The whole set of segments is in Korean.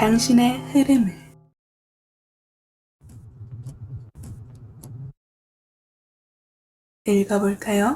당신의 흐름을 읽어볼까요?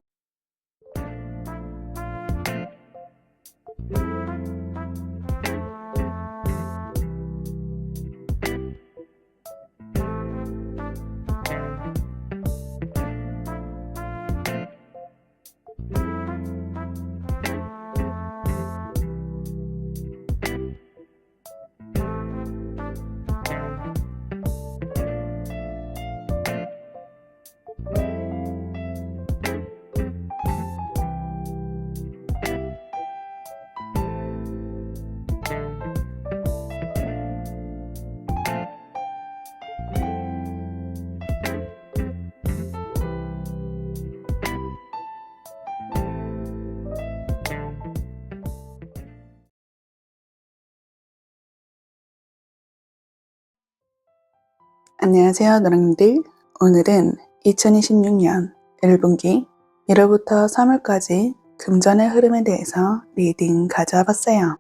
안녕하세요, 노랑님들. 오늘은 2026년 1분기 1월부터 3월까지 금전의 흐름에 대해서 리딩 가져와 봤어요.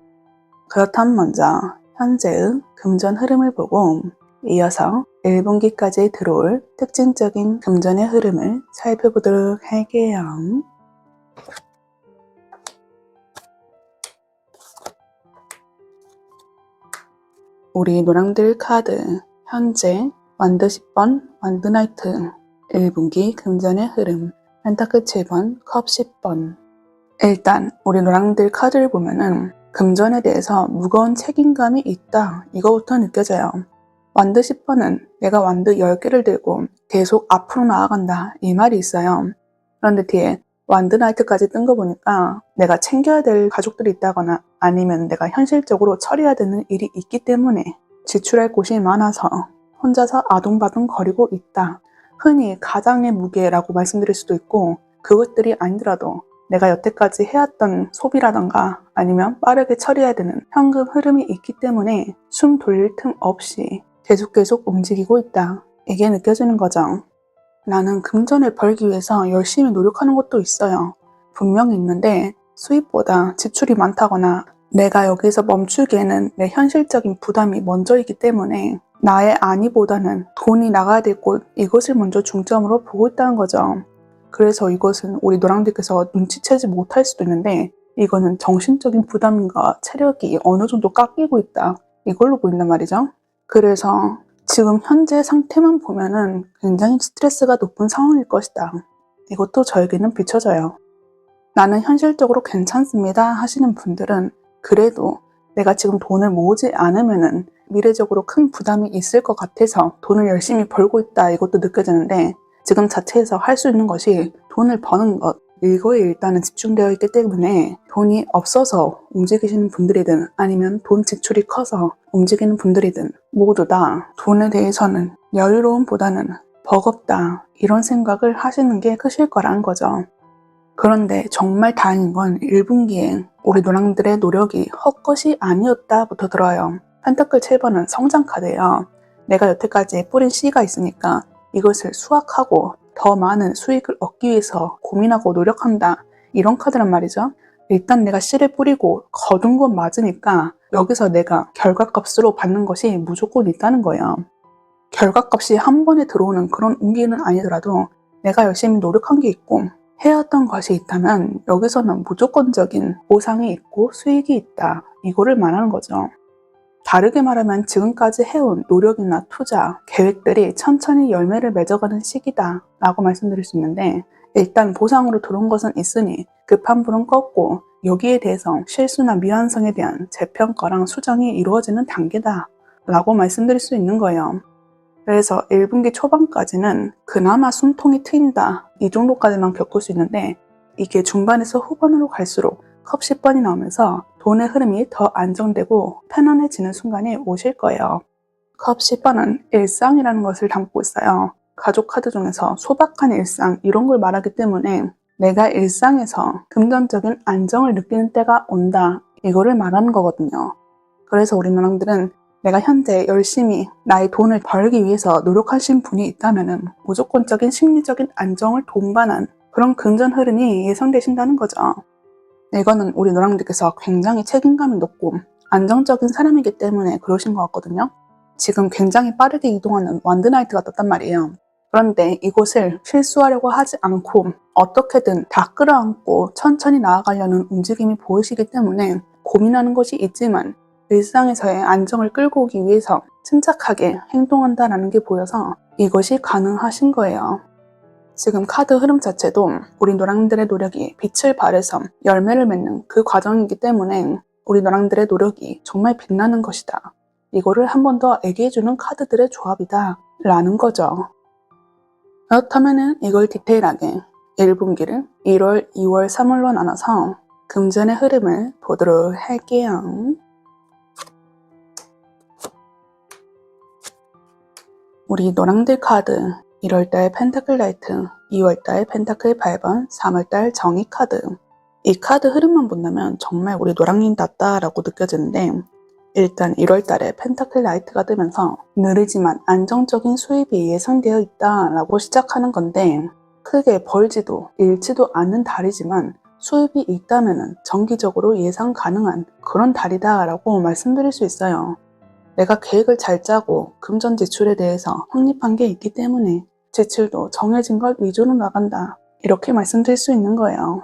그렇다면 먼저 현재의 금전 흐름을 보고 이어서 1분기까지 들어올 특징적인 금전의 흐름을 살펴보도록 할게요. 우리 노랑들 카드 현재 완드 10번, 완드 나이트 1분기 금전의 흐름 펜타클 7번, 컵 10번. 일단 우리 노랑들 카드를 보면은 금전에 대해서 무거운 책임감이 있다, 이거부터 느껴져요. 완드 10번은 내가 완드 10개를 들고 계속 앞으로 나아간다, 이 말이 있어요. 그런데 뒤에 완드 나이트까지 뜬 거 보니까 내가 챙겨야 될 가족들이 있다거나 아니면 내가 현실적으로 처리해야 되는 일이 있기 때문에 지출할 곳이 많아서 혼자서 아둥바둥 거리고 있다. 흔히 가장의 무게라고 말씀드릴 수도 있고, 그것들이 아니더라도 내가 여태까지 해왔던 소비라던가 아니면 빠르게 처리해야 되는 현금 흐름이 있기 때문에 숨 돌릴 틈 없이 계속 움직이고 있다, 이게 느껴지는 거죠. 나는 금전을 벌기 위해서 열심히 노력하는 것도 있어요. 분명히 있는데 수입보다 지출이 많다거나 내가 여기서 멈추기에는 내 현실적인 부담이 먼저이기 때문에 나의 안위보다는 돈이 나가야 될 곳, 이것을 먼저 중점으로 보고 있다는 거죠. 그래서 이것은 우리 노랑들께서 눈치채지 못할 수도 있는데 이거는 정신적인 부담과 체력이 어느 정도 깎이고 있다, 이걸로 보인단 말이죠. 그래서 지금 현재 상태만 보면은 굉장히 스트레스가 높은 상황일 것이다, 이것도 저에게는 비춰져요. 나는 현실적으로 괜찮습니다 하시는 분들은 그래도 내가 지금 돈을 모으지 않으면은 미래적으로 큰 부담이 있을 것 같아서 돈을 열심히 벌고 있다, 이것도 느껴지는데 지금 자체에서 할 수 있는 것이 돈을 버는 것, 이거에 일단은 집중되어 있기 때문에 돈이 없어서 움직이시는 분들이든 아니면 돈 지출이 커서 움직이는 분들이든 모두 다 돈에 대해서는 여유로움보다는 버겁다, 이런 생각을 하시는 게 크실 거라는 거죠. 그런데 정말 다행인 건 1분기에 우리 노랑들의 노력이 헛것이 아니었다부터 들어요. 펜타클 7번은 성장 카드예요. 내가 여태까지 뿌린 씨가 있으니까 이것을 수확하고 더 많은 수익을 얻기 위해서 고민하고 노력한다, 이런 카드란 말이죠. 일단 내가 씨를 뿌리고 거둔 건 맞으니까 여기서 내가 결과값으로 받는 것이 무조건 있다는 거예요. 결과값이 한 번에 들어오는 그런 운기는 아니더라도 내가 열심히 노력한 게 있고 해왔던 것이 있다면 여기서는 무조건적인 보상이 있고 수익이 있다, 이거를 말하는 거죠. 다르게 말하면 지금까지 해온 노력이나 투자, 계획들이 천천히 열매를 맺어가는 시기다 라고 말씀드릴 수 있는데, 일단 보상으로 들어온 것은 있으니 급한 불은 껐고 여기에 대해서 실수나 미완성에 대한 재평가랑 수정이 이루어지는 단계다 라고 말씀드릴 수 있는 거예요. 그래서 1분기 초반까지는 그나마 숨통이 트인다, 이 정도까지만 겪을 수 있는데 이게 중반에서 후반으로 갈수록 컵 10번이 나오면서 돈의 흐름이 더 안정되고 편안해지는 순간이 오실 거예요. 컵 10번은 일상이라는 것을 담고 있어요. 가족 카드 중에서 소박한 일상, 이런 걸 말하기 때문에 내가 일상에서 금전적인 안정을 느끼는 때가 온다, 이거를 말하는 거거든요. 그래서 우리 노랑들은 내가 현재 열심히 나의 돈을 벌기 위해서 노력하신 분이 있다면 무조건적인 심리적인 안정을 동반한 그런 금전 흐름이 예상되신다는 거죠. 이거는 우리 노랑들께서 굉장히 책임감이 높고 안정적인 사람이기 때문에 그러신 것 같거든요. 지금 굉장히 빠르게 이동하는 완드나이트가 떴단 말이에요. 그런데 이곳을 실수하려고 하지 않고 어떻게든 다 끌어안고 천천히 나아가려는 움직임이 보이시기 때문에 고민하는 것이 있지만 일상에서의 안정을 끌고 오기 위해서 침착하게 행동한다는 게 보여서 이것이 가능하신 거예요. 지금 카드 흐름 자체도 우리 노랑들의 노력이 빛을 발해서 열매를 맺는 그 과정이기 때문에 우리 노랑들의 노력이 정말 빛나는 것이다. 이거를 한 번 더 얘기해주는 카드들의 조합이다 라는 거죠. 그렇다면 이걸 디테일하게 1분기를 1월, 2월, 3월로 나눠서 금전의 흐름을 보도록 할게요. 우리 노랑들 카드 1월달 펜타클 라이트, 2월달 펜타클 8번, 3월달 정의 카드. 이 카드 흐름만 본다면 정말 우리 노랑님답다 라고 느껴지는데 일단 1월달에 펜타클 라이트가 뜨면서 느리지만 안정적인 수입이 예상되어 있다 라고 시작하는 건데 크게 벌지도 잃지도 않는 달이지만 수입이 있다면 정기적으로 예상 가능한 그런 달이다 라고 말씀드릴 수 있어요. 내가 계획을 잘 짜고 금전 지출에 대해서 확립한 게 있기 때문에 지출도 정해진 걸 위주로 나간다. 이렇게 말씀드릴 수 있는 거예요.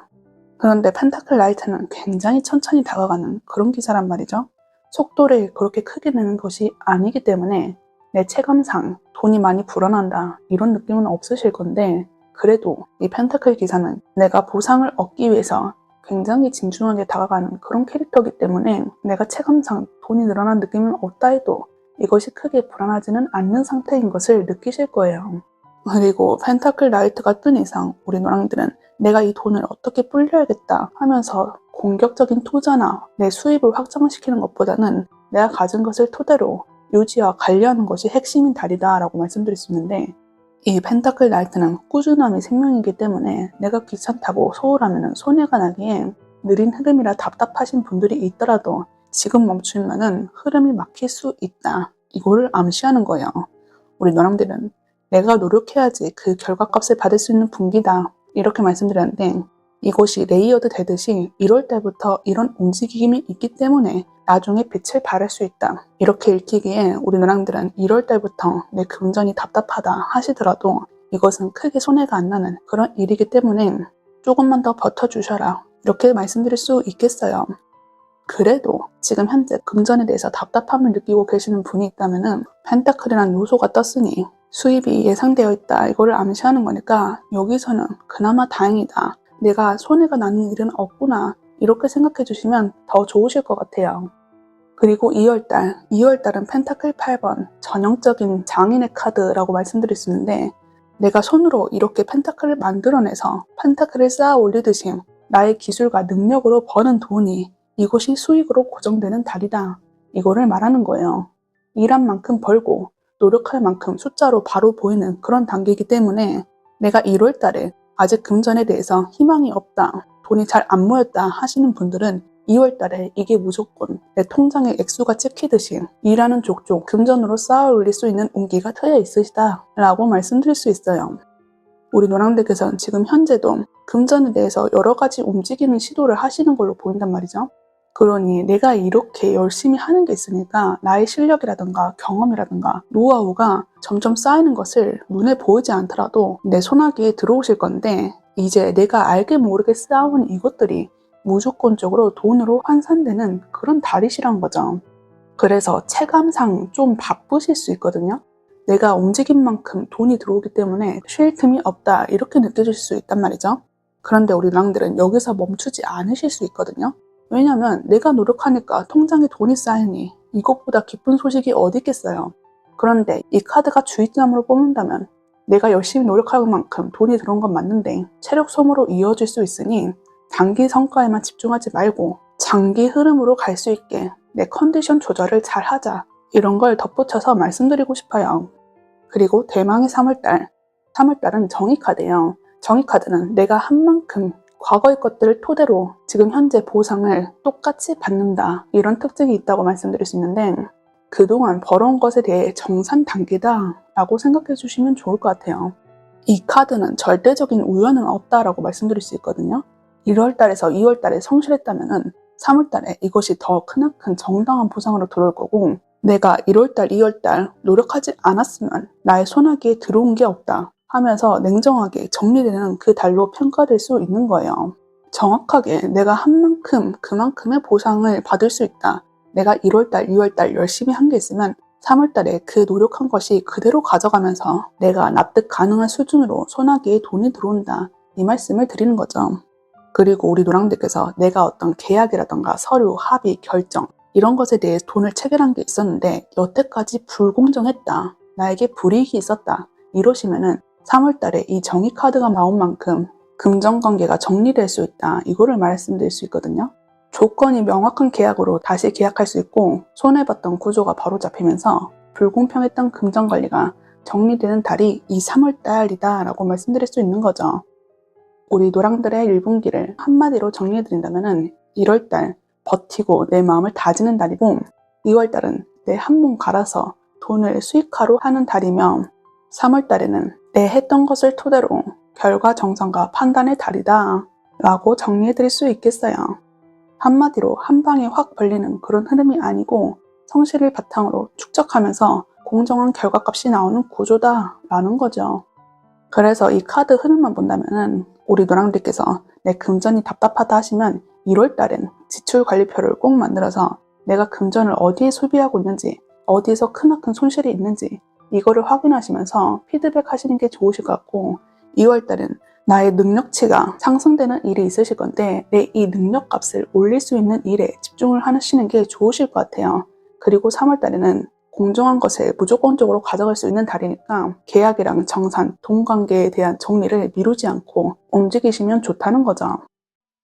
그런데 펜타클 라이트는 굉장히 천천히 다가가는 그런 기사란 말이죠. 속도를 그렇게 크게 내는 것이 아니기 때문에 내 체감상 돈이 많이 불어난다 이런 느낌은 없으실 건데 그래도 이 펜타클 기사는 내가 보상을 얻기 위해서 굉장히 진중하게 다가가는 그런 캐릭터이기 때문에 내가 체감상 돈이 늘어난 느낌은 없다 해도 이것이 크게 불안하지는 않는 상태인 것을 느끼실 거예요. 그리고 펜타클 라이트가 뜬 이상 우리 노랑들은 내가 이 돈을 어떻게 불려야겠다 하면서 공격적인 투자나 내 수입을 확장시키는 것보다는 내가 가진 것을 토대로 유지와 관리하는 것이 핵심인 달이다 라고 말씀드릴 수 있는데 이 펜타클 라이트는 꾸준함이 생명이기 때문에 내가 귀찮다고 소홀하면 손해가 나기에 느린 흐름이라 답답하신 분들이 있더라도 지금 멈추면 흐름이 막힐 수 있다. 이거를 암시하는 거예요. 우리 노랑들은 내가 노력해야지 그 결과값을 받을 수 있는 분기다. 이렇게 말씀드렸는데 이것이 레이어드 되듯이 1월 달부터 이런 움직임이 있기 때문에 나중에 빛을 발할 수 있다. 이렇게 읽히기에 우리 노랑들은 1월 달부터 내 금전이 답답하다 하시더라도 이것은 크게 손해가 안 나는 그런 일이기 때문에 조금만 더 버텨주셔라. 이렇게 말씀드릴 수 있겠어요. 그래도 지금 현재 금전에 대해서 답답함을 느끼고 계시는 분이 있다면 펜타클이라는 요소가 떴으니 수입이 예상되어 있다. 이거를 암시하는 거니까 여기서는 그나마 다행이다. 내가 손해가 나는 일은 없구나. 이렇게 생각해 주시면 더 좋으실 것 같아요. 그리고 2월달은 펜타클 8번 전형적인 장인의 카드라고 말씀드릴 수 있는데 내가 손으로 이렇게 펜타클을 만들어내서 펜타클을 쌓아 올리듯이 나의 기술과 능력으로 버는 돈이 이것이 수익으로 고정되는 달이다. 이거를 말하는 거예요. 일한 만큼 벌고 노력할 만큼 숫자로 바로 보이는 그런 단계이기 때문에 내가 1월달에 아직 금전에 대해서 희망이 없다, 돈이 잘 안 모였다 하시는 분들은 2월달에 이게 무조건 내 통장에 액수가 찍히듯이 일하는 족족 금전으로 쌓아 올릴 수 있는 운기가 트여 있으시다 라고 말씀드릴 수 있어요. 우리 노랑들께서는 지금 현재도 금전에 대해서 여러 가지 움직이는 시도를 하시는 걸로 보인단 말이죠. 그러니 내가 이렇게 열심히 하는 게 있으니까 나의 실력이라든가 경험이라든가 노하우가 점점 쌓이는 것을 눈에 보이지 않더라도 내 손아귀에 들어오실 건데 이제 내가 알게 모르게 쌓아온 이것들이 무조건적으로 돈으로 환산되는 그런 달이시란 거죠. 그래서 체감상 좀 바쁘실 수 있거든요. 내가 움직인 만큼 돈이 들어오기 때문에 쉴 틈이 없다 이렇게 느껴질 수 있단 말이죠. 그런데 우리 랑들은 여기서 멈추지 않으실 수 있거든요. 왜냐면 내가 노력하니까 통장에 돈이 쌓이니 이것보다 기쁜 소식이 어디 있겠어요. 그런데 이 카드가 주의점으로 뽑는다면 내가 열심히 노력할 만큼 돈이 들어온 건 맞는데 체력 소모로 이어질 수 있으니 단기 성과에만 집중하지 말고 장기 흐름으로 갈 수 있게 내 컨디션 조절을 잘 하자. 이런 걸 덧붙여서 말씀드리고 싶어요. 그리고 대망의 3월달은 정의 카드예요. 정의 카드는 내가 한 만큼 과거의 것들을 토대로 지금 현재 보상을 똑같이 받는다. 이런 특징이 있다고 말씀드릴 수 있는데 그동안 벌어온 것에 대해 정산 단계다 라고 생각해 주시면 좋을 것 같아요. 이 카드는 절대적인 우연은 없다라고 말씀드릴 수 있거든요. 1월달에서 2월달에 성실했다면은 3월달에 이것이 더 크나큰 정당한 보상으로 들어올 거고, 내가 1월달, 2월달 노력하지 않았으면 나의 손아귀에 들어온 게 없다 하면서 냉정하게 정리되는 그 달로 평가될 수 있는 거예요. 정확하게 내가 한 만큼 그만큼의 보상을 받을 수 있다. 내가 1월달, 2월달 열심히 한 게 있으면 3월달에 그 노력한 것이 그대로 가져가면서 내가 납득 가능한 수준으로 손아귀에 돈이 들어온다. 이 말씀을 드리는 거죠. 그리고 우리 노랑들께서 내가 어떤 계약이라던가 서류, 합의, 결정 이런 것에 대해 돈을 체결한 게 있었는데 여태까지 불공정했다. 나에게 불이익이 있었다. 이러시면은 3월달에 이 정의카드가 나온 만큼 금전관계가 정리될 수 있다. 이거를 말씀드릴 수 있거든요. 조건이 명확한 계약으로 다시 계약할 수 있고 손해봤던 구조가 바로 잡히면서 불공평했던 금전관리가 정리되는 달이 이 3월달이다 라고 말씀드릴 수 있는 거죠. 우리 노랑들의 1분기를 한마디로 정리해드린다면 1월달 버티고 내 마음을 다지는 달이고 2월달은 내 한 몸 갈아서 돈을 수익화로 하는 달이며 3월달에는 내 했던 것을 토대로 결과 정상과 판단의 달이다 라고 정리해드릴 수 있겠어요. 한마디로 한 방에 확 벌리는 그런 흐름이 아니고 성실을 바탕으로 축적하면서 공정한 결과값이 나오는 구조다 라는 거죠. 그래서 이 카드 흐름만 본다면 우리 노랑들께서 내 금전이 답답하다 하시면 1월달엔 지출관리표를 꼭 만들어서 내가 금전을 어디에 소비하고 있는지 어디에서 크나큰 손실이 있는지 이거를 확인하시면서 피드백 하시는 게 좋으실 것 같고 2월달은 나의 능력치가 상승되는 일이 있으실 건데 내 이 능력값을 올릴 수 있는 일에 집중을 하시는 게 좋으실 것 같아요. 그리고 3월달에는 공정한 것을 무조건적으로 가져갈 수 있는 달이니까 계약이랑 정산, 돈 관계에 대한 정리를 미루지 않고 움직이시면 좋다는 거죠.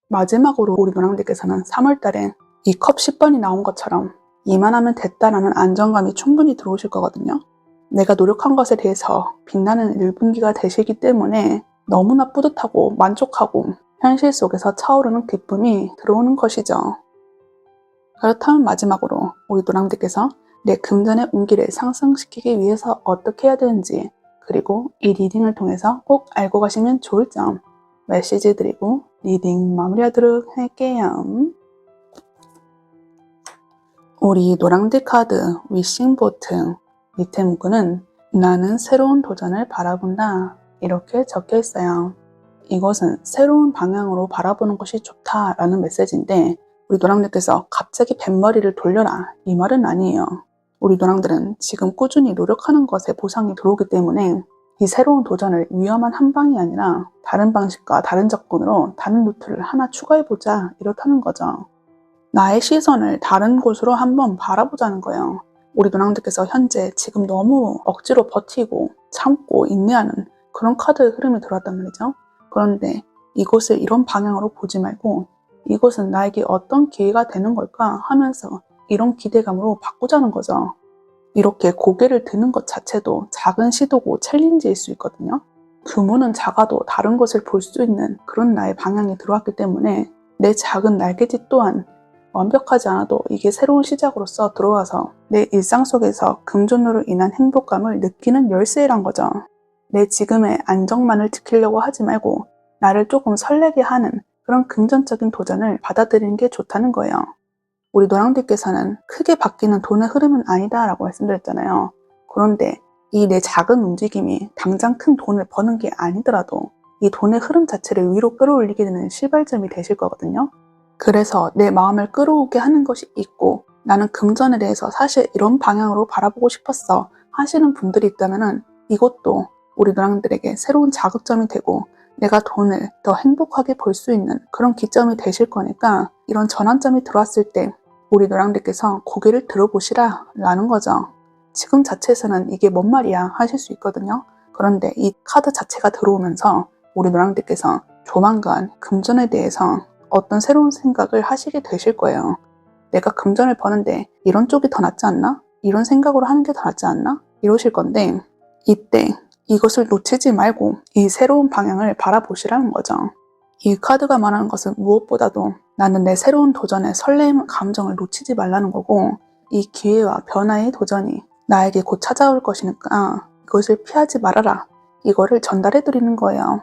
마지막으로 우리 노랑들께서는 3월달에 이 컵 10번이 나온 것처럼 이만하면 됐다라는 안정감이 충분히 들어오실 거거든요. 내가 노력한 것에 대해서 빛나는 1분기가 되시기 때문에 너무나 뿌듯하고 만족하고 현실 속에서 차오르는 기쁨이 들어오는 것이죠. 그렇다면 마지막으로 우리 노랑들께서 내 금전의 운기를 상승시키기 위해서 어떻게 해야 되는지 그리고 이 리딩을 통해서 꼭 알고 가시면 좋을 점 메시지 드리고 리딩 마무리하도록 할게요. 우리 노랑들 카드 위싱보트 밑에 문구는 나는 새로운 도전을 바라본다 이렇게 적혀 있어요. 이것은 새로운 방향으로 바라보는 것이 좋다라는 메시지인데 우리 노랑들께서 갑자기 뱃머리를 돌려라 이 말은 아니에요. 우리 노랑들은 지금 꾸준히 노력하는 것에 보상이 들어오기 때문에 이 새로운 도전을 위험한 한 방이 아니라 다른 방식과 다른 접근으로 다른 루트를 하나 추가해보자 이렇다는 거죠. 나의 시선을 다른 곳으로 한번 바라보자는 거예요. 우리 노랑들께서 현재 지금 너무 억지로 버티고 참고 인내하는 그런 카드 흐름이 들어왔단 말이죠. 그런데 이곳을 이런 방향으로 보지 말고 이곳은 나에게 어떤 기회가 되는 걸까 하면서 이런 기대감으로 바꾸자는 거죠. 이렇게 고개를 드는 것 자체도 작은 시도고 챌린지일 수 있거든요. 규모는 작아도 다른 것을 볼 수 있는 그런 나의 방향이 들어왔기 때문에 내 작은 날개짓 또한 완벽하지 않아도 이게 새로운 시작으로서 들어와서 내 일상 속에서 금전으로 인한 행복감을 느끼는 열쇠란 거죠. 내 지금의 안정만을 지키려고 하지 말고 나를 조금 설레게 하는 그런 금전적인 도전을 받아들이는 게 좋다는 거예요. 우리 노랑들께서는 크게 바뀌는 돈의 흐름은 아니다 라고 말씀드렸잖아요. 그런데 이 내 작은 움직임이 당장 큰 돈을 버는 게 아니더라도 이 돈의 흐름 자체를 위로 끌어올리게 되는 시발점이 되실 거거든요. 그래서 내 마음을 끌어오게 하는 것이 있고 나는 금전에 대해서 사실 이런 방향으로 바라보고 싶었어 하시는 분들이 있다면 이것도 우리 노랑들에게 새로운 자극점이 되고 내가 돈을 더 행복하게 벌 수 있는 그런 기점이 되실 거니까 이런 전환점이 들어왔을 때 우리 노랑들께서 고개를 들어보시라 라는 거죠. 지금 자체에서는 이게 뭔 말이야 하실 수 있거든요. 그런데 이 카드 자체가 들어오면서 우리 노랑들께서 조만간 금전에 대해서 어떤 새로운 생각을 하시게 되실 거예요. 내가 금전을 버는데 이런 쪽이 더 낫지 않나? 이런 생각으로 하는 게 더 낫지 않나? 이러실 건데 이때 이것을 놓치지 말고 이 새로운 방향을 바라보시라는 거죠. 이 카드가 말하는 것은 무엇보다도 나는 내 새로운 도전의 설렘 감정을 놓치지 말라는 거고 이 기회와 변화의 도전이 나에게 곧 찾아올 것이니까 이것을 피하지 말아라. 이거를 전달해 드리는 거예요.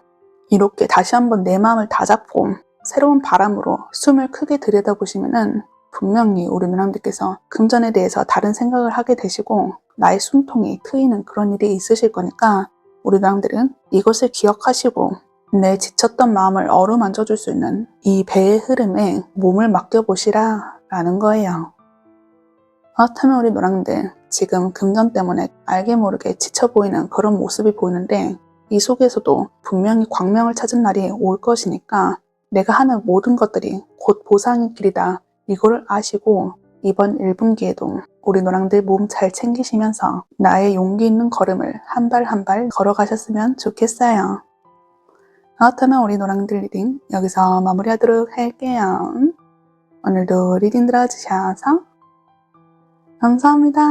이렇게 다시 한번 내 마음을 다잡고 새로운 바람으로 숨을 크게 들여다보시면은 분명히 우리 누나님들께서 금전에 대해서 다른 생각을 하게 되시고 나의 숨통이 트이는 그런 일이 있으실 거니까 우리 누나님들은 이것을 기억하시고 내 지쳤던 마음을 어루만져 줄 수 있는 이 배의 흐름에 몸을 맡겨보시라 라는 거예요. 그렇다면 우리 노랑들 지금 금전 때문에 알게 모르게 지쳐 보이는 그런 모습이 보이는데 이 속에서도 분명히 광명을 찾은 날이 올 것이니까 내가 하는 모든 것들이 곧 보상의 길이다. 이거를 아시고 이번 1분기에도 우리 노랑들 몸 잘 챙기시면서 나의 용기 있는 걸음을 한 발 한 발 걸어가셨으면 좋겠어요. 그렇다면 우리 노랑들 리딩 여기서 마무리하도록 할게요. 오늘도 리딩 들어주셔서 감사합니다.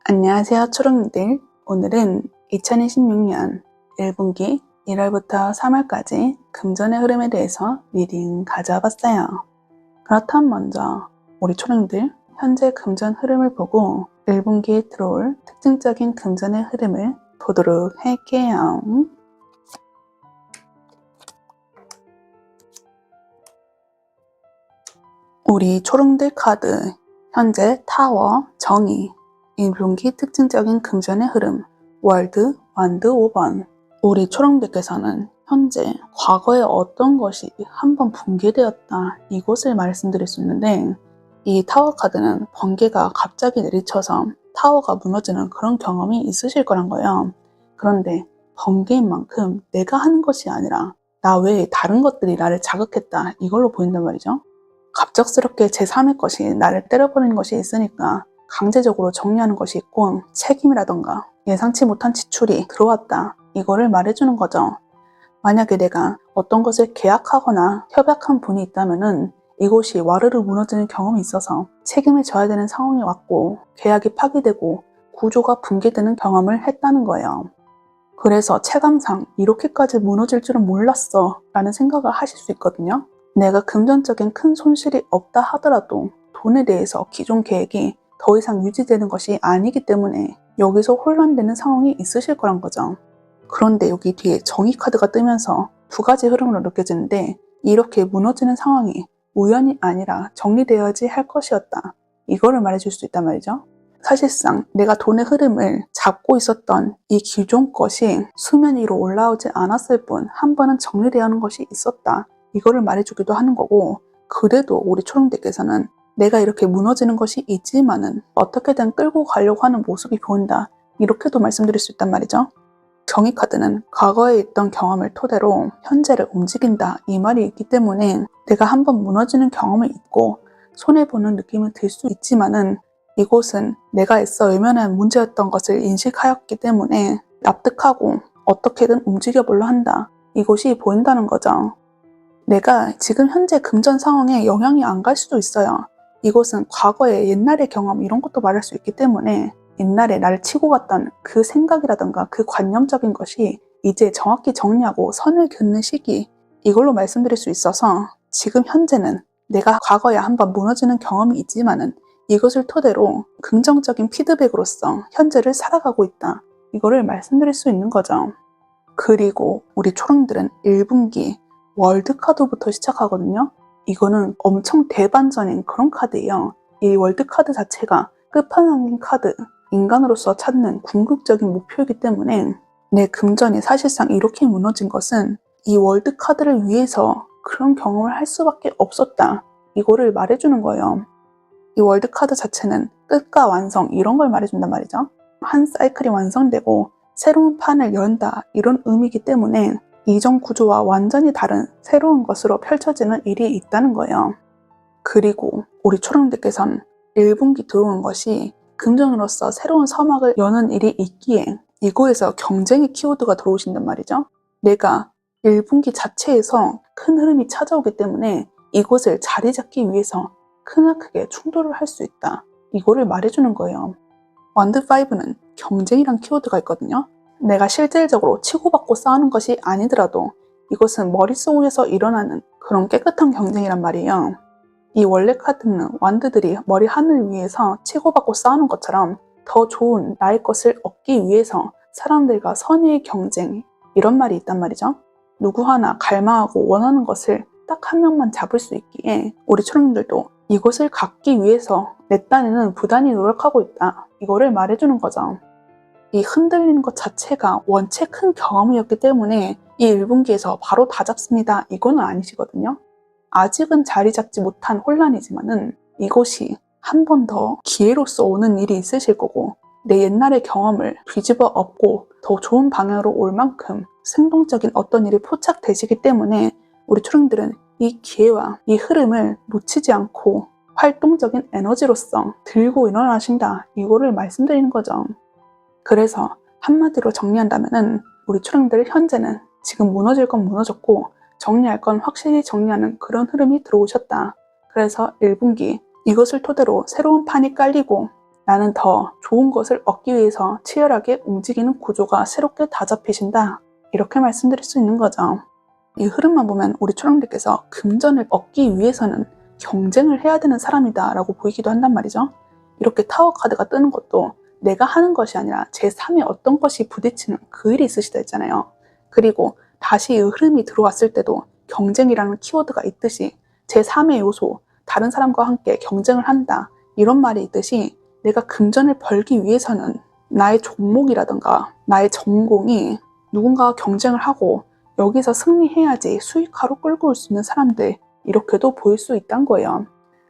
안녕하세요 초롱이들. 오늘은 2026년 1분기 1월부터 3월까지 금전의 흐름에 대해서 리딩 가져와봤어요. 그렇다면 먼저 우리 초롱이들 현재 금전 흐름을 보고 1분기에 들어올 특징적인 금전의 흐름을 보도록 할게요. 우리 초롱들 카드 현재 타워, 정의 1분기 특징적인 금전의 흐름 월드, 완드 5번. 우리 초롱들께서는 현재 과거에 어떤 것이 한번 붕괴되었다 이것을 말씀드릴 수 있는데 이 타워 카드는 번개가 갑자기 내리쳐서 타워가 무너지는 그런 경험이 있으실 거란 거예요. 그런데 번개인 만큼 내가 하는 것이 아니라 나 외에 다른 것들이 나를 자극했다 이걸로 보인단 말이죠. 갑작스럽게 제3의 것이 나를 때려버리는 것이 있으니까 강제적으로 정리하는 것이 있고 책임이라던가 예상치 못한 지출이 들어왔다. 이거를 말해주는 거죠. 만약에 내가 어떤 것을 계약하거나 협약한 분이 있다면은 이곳이 와르르 무너지는 경험이 있어서 책임을 져야 되는 상황이 왔고 계약이 파기되고 구조가 붕괴되는 경험을 했다는 거예요. 그래서 체감상 이렇게까지 무너질 줄은 몰랐어 라는 생각을 하실 수 있거든요. 내가 금전적인 큰 손실이 없다 하더라도 돈에 대해서 기존 계획이 더 이상 유지되는 것이 아니기 때문에 여기서 혼란되는 상황이 있으실 거란 거죠. 그런데 여기 뒤에 정의 카드가 뜨면서 두 가지 흐름으로 느껴지는데 이렇게 무너지는 상황이 우연이 아니라 정리되어야지 할 것이었다. 이거를 말해줄 수 있단 말이죠. 사실상 내가 돈의 흐름을 잡고 있었던 이 기존 것이 수면 위로 올라오지 않았을 뿐 한 번은 정리되어 하는 것이 있었다. 이거를 말해주기도 하는 거고 그래도 우리 초롱대께서는 내가 이렇게 무너지는 것이 있지만은 어떻게든 끌고 가려고 하는 모습이 보인다. 이렇게도 말씀드릴 수 있단 말이죠. 정의 카드는 과거에 있던 경험을 토대로 현재를 움직인다. 이 말이 있기 때문에 내가 한번 무너지는 경험이 있고 손해보는 느낌을 들 수 있지만은 이곳은 내가 애써 외면한 문제였던 것을 인식하였기 때문에 납득하고 어떻게든 움직여보려 한다. 이곳이 보인다는 거죠. 내가 지금 현재 금전 상황에 영향이 안 갈 수도 있어요. 이곳은 과거의 옛날의 경험 이런 것도 말할 수 있기 때문에 옛날에 나를 치고 갔던 그 생각이라던가 그 관념적인 것이 이제 정확히 정리하고 선을 긋는 시기 이걸로 말씀드릴 수 있어서 지금 현재는 내가 과거에 한번 무너지는 경험이 있지만은 이것을 토대로 긍정적인 피드백으로서 현재를 살아가고 있다. 이거를 말씀드릴 수 있는 거죠. 그리고 우리 초롱들은 1분기 월드카드부터 시작하거든요. 이거는 엄청 대반전인 그런 카드예요. 이 월드카드 자체가 끝판왕인 카드, 인간으로서 찾는 궁극적인 목표이기 때문에 내 금전이 사실상 이렇게 무너진 것은 이 월드카드를 위해서 그런 경험을 할 수밖에 없었다. 이거를 말해주는 거예요. 이 월드카드 자체는 끝과 완성 이런 걸 말해준단 말이죠. 한 사이클이 완성되고 새로운 판을 연다 이런 의미이기 때문에 이전 구조와 완전히 다른 새로운 것으로 펼쳐지는 일이 있다는 거예요. 그리고 우리 초롱들께서는 1분기 들어오는 것이 금전으로서 새로운 서막을 여는 일이 있기에 이거에서 경쟁의 키워드가 들어오신단 말이죠. 내가 1분기 자체에서 큰 흐름이 찾아오기 때문에 이곳을 자리 잡기 위해서 크나크게 충돌을 할 수 있다. 이거를 말해주는 거예요. 완드5는 경쟁이란 키워드가 있거든요. 내가 실질적으로 치고받고 싸우는 것이 아니더라도 이것은 머릿속에서 일어나는 그런 깨끗한 경쟁이란 말이에요. 이 원래 카드는 완드들이 머리 하늘 위에서 치고받고 싸우는 것처럼 더 좋은 나의 것을 얻기 위해서 사람들과 선의의 경쟁, 이런 말이 있단 말이죠. 누구 하나 갈망하고 원하는 것을 딱 한 명만 잡을 수 있기에 우리 초령들도 이것을 갖기 위해서 내 딴에는 부단히 노력하고 있다. 이거를 말해주는 거죠. 이 흔들리는 것 자체가 원체 큰 경험이었기 때문에 이 1분기에서 바로 다 잡습니다. 이거는 아니시거든요. 아직은 자리 잡지 못한 혼란이지만은 이것이 한 번 더 기회로서 오는 일이 있으실 거고 내 옛날의 경험을 뒤집어 엎고 더 좋은 방향으로 올 만큼 생동적인 어떤 일이 포착되시기 때문에 우리 초령들은 이 기회와 이 흐름을 놓치지 않고 활동적인 에너지로서 들고 일어나신다. 이거를 말씀드리는 거죠. 그래서 한마디로 정리한다면은 우리 초령들 현재는 지금 무너질 건 무너졌고 정리할 건 확실히 정리하는 그런 흐름이 들어오셨다. 그래서 1분기 이것을 토대로 새로운 판이 깔리고 나는 더 좋은 것을 얻기 위해서 치열하게 움직이는 구조가 새롭게 다 잡히신다. 이렇게 말씀드릴 수 있는 거죠. 이 흐름만 보면 우리 초령들께서 금전을 얻기 위해서는 경쟁을 해야 되는 사람이다 라고 보이기도 한단 말이죠. 이렇게 타워 카드가 뜨는 것도 내가 하는 것이 아니라 제3의 어떤 것이 부딪히는 그 일이 있으시다 했잖아요. 그리고 다시 이 흐름이 들어왔을 때도 경쟁이라는 키워드가 있듯이 제3의 요소, 다른 사람과 함께 경쟁을 한다. 이런 말이 있듯이 내가 금전을 벌기 위해서는 나의 종목이라든가 나의 전공이 누군가와 경쟁을 하고 여기서 승리해야지 수익화로 끌고 올 수 있는 사람들, 이렇게도 보일 수 있다는 거예요.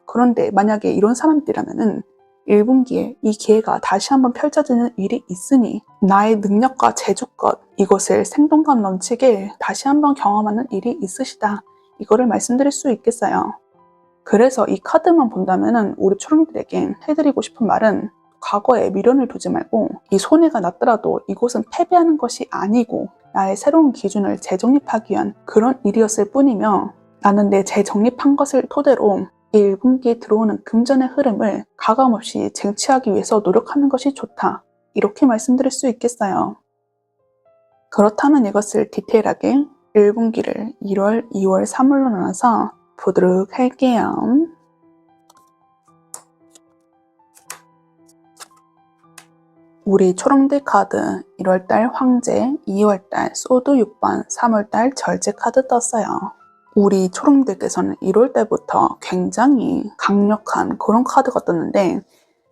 그런데 만약에 이런 사람들이라면은 1분기에 이 기회가 다시 한번 펼쳐지는 일이 있으니 나의 능력과 재주껏 이것을 생동감 넘치게 다시 한번 경험하는 일이 있으시다. 이거를 말씀드릴 수 있겠어요. 그래서 이 카드만 본다면은 우리 초령들에게 해드리고 싶은 말은 과거에 미련을 두지 말고 이 손해가 났더라도 이곳은 패배하는 것이 아니고 나의 새로운 기준을 재정립하기 위한 그런 일이었을 뿐이며 나는 내 재정립한 것을 토대로 이 1분기에 들어오는 금전의 흐름을 가감없이 쟁취하기 위해서 노력하는 것이 좋다. 이렇게 말씀드릴 수 있겠어요. 그렇다면 이것을 디테일하게 1분기를 1월, 2월, 3월로 나눠서 보도록 할게요. 우리 초령들 카드 1월달 황제, 2월달 소드 6번, 3월달 절제 카드 떴어요. 우리 초령들께서는 1월달부터 굉장히 강력한 그런 카드가 떴는데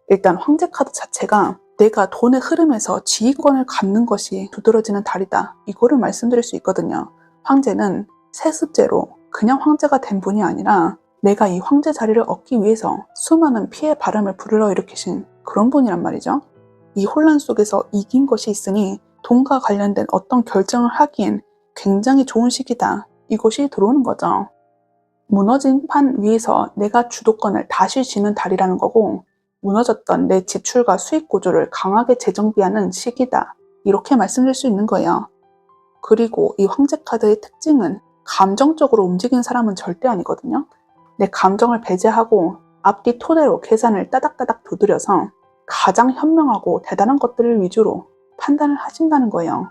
일단 황제 카드 자체가 내가 돈의 흐름에서 지휘권을 갖는 것이 두드러지는 달이다. 이거를 말씀드릴 수 있거든요. 황제는 세습제로 그냥 황제가 된 분이 아니라 내가 이 황제 자리를 얻기 위해서 수많은 피해 바람을 불러일으키신 그런 분이란 말이죠. 이 혼란 속에서 이긴 것이 있으니 돈과 관련된 어떤 결정을 하기엔 굉장히 좋은 시기다. 이것이 들어오는 거죠. 무너진 판 위에서 내가 주도권을 다시 쥐는 달이라는 거고 무너졌던 내 지출과 수익 구조를 강하게 재정비하는 시기다. 이렇게 말씀드릴 수 있는 거예요. 그리고 이 황제 카드의 특징은 감정적으로 움직이는 사람은 절대 아니거든요. 내 감정을 배제하고 앞뒤 토대로 계산을 따닥따닥 두드려서 가장 현명하고 대단한 것들을 위주로 판단을 하신다는 거예요.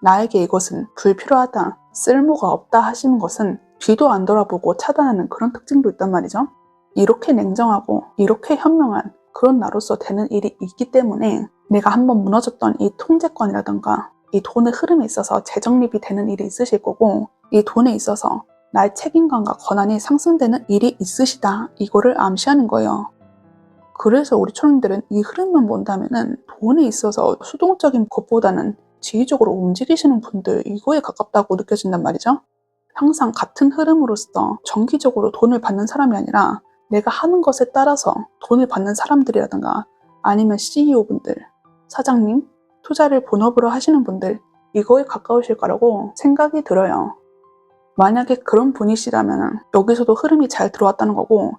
나에게 이것은 불필요하다, 쓸모가 없다 하시는 것은 뒤도 안 돌아보고 차단하는 그런 특징도 있단 말이죠. 이렇게 냉정하고 이렇게 현명한 그런 나로서 되는 일이 있기 때문에 내가 한번 무너졌던 이 통제권이라던가 이 돈의 흐름에 있어서 재정립이 되는 일이 있으실 거고 이 돈에 있어서 나의 책임감과 권한이 상승되는 일이 있으시다. 이거를 암시하는 거예요. 그래서 우리 초령들은 이 흐름만 본다면은 돈에 있어서 수동적인 것보다는 지휘적으로 움직이시는 분들 이거에 가깝다고 느껴진단 말이죠. 항상 같은 흐름으로서 정기적으로 돈을 받는 사람이 아니라 내가 하는 것에 따라서 돈을 받는 사람들이라든가 아니면 CEO분들, 사장님, 투자를 본업으로 하시는 분들 이거에 가까우실 거라고 생각이 들어요. 만약에 그런 분이시라면 여기서도 흐름이 잘 들어왔다는 거고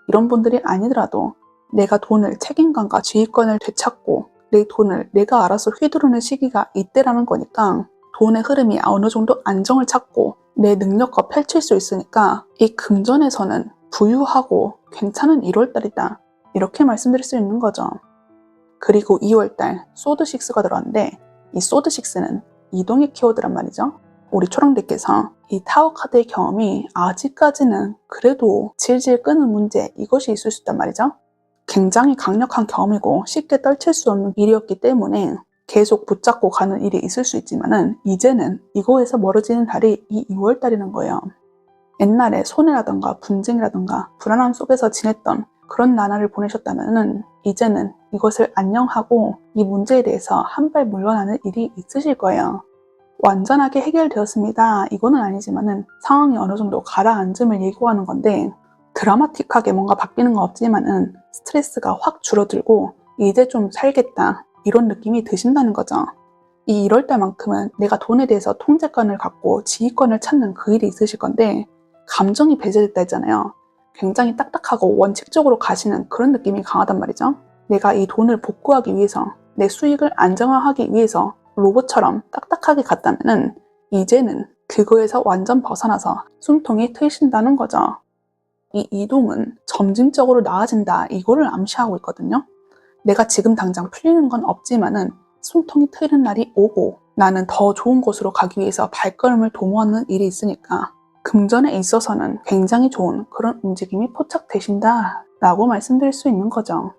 이런 분들이 아니더라도 내가 돈을 책임감과 지휘권을 되찾고 내 돈을 내가 알아서 휘두르는 시기가 이때라는 거니까 돈의 흐름이 어느 정도 안정을 찾고 내 능력과 펼칠 수 있으니까 이 금전에서는 부유하고 괜찮은 1월달이다. 이렇게 말씀드릴 수 있는 거죠. 그리고 2월달 소드6가 들어왔는데 이 소드6는 이동의 키워드란 말이죠. 우리 초령들께서 이 타워 카드의 경험이 아직까지는 그래도 질질 끄는 문제 이것이 있을 수 있단 말이죠. 굉장히 강력한 경험이고 쉽게 떨칠 수 없는 일이었기 때문에 계속 붙잡고 가는 일이 있을 수 있지만은 이제는 이거에서 멀어지는 달이 이 2월달이라는 거예요. 옛날에 손해라던가 분쟁이라던가 불안함 속에서 지냈던 그런 나날을 보내셨다면은 이제는 이것을 안녕하고 이 문제에 대해서 한 발 물러나는 일이 있으실 거예요. 완전하게 해결되었습니다. 이거는 아니지만은 상황이 어느 정도 가라앉음을 예고하는 건데 드라마틱하게 뭔가 바뀌는 건 없지만은 스트레스가 확 줄어들고 이제 좀 살겠다 이런 느낌이 드신다는 거죠. 이 1월달만큼은 내가 돈에 대해서 통제권을 갖고 지휘권을 찾는 그 일이 있으실 건데 감정이 배제됐다 했잖아요. 굉장히 딱딱하고 원칙적으로 가시는 그런 느낌이 강하단 말이죠. 내가 이 돈을 복구하기 위해서 내 수익을 안정화하기 위해서 로봇처럼 딱딱하게 갔다면은 이제는 그거에서 완전 벗어나서 숨통이 트이신다는 거죠. 이 이동은 점진적으로 나아진다 이거를 암시하고 있거든요. 내가 지금 당장 풀리는 건 없지만은 숨통이 트이는 날이 오고 나는 더 좋은 곳으로 가기 위해서 발걸음을 도모하는 일이 있으니까 금전에 있어서는 굉장히 좋은 그런 움직임이 포착되신다 라고 말씀드릴 수 있는 거죠.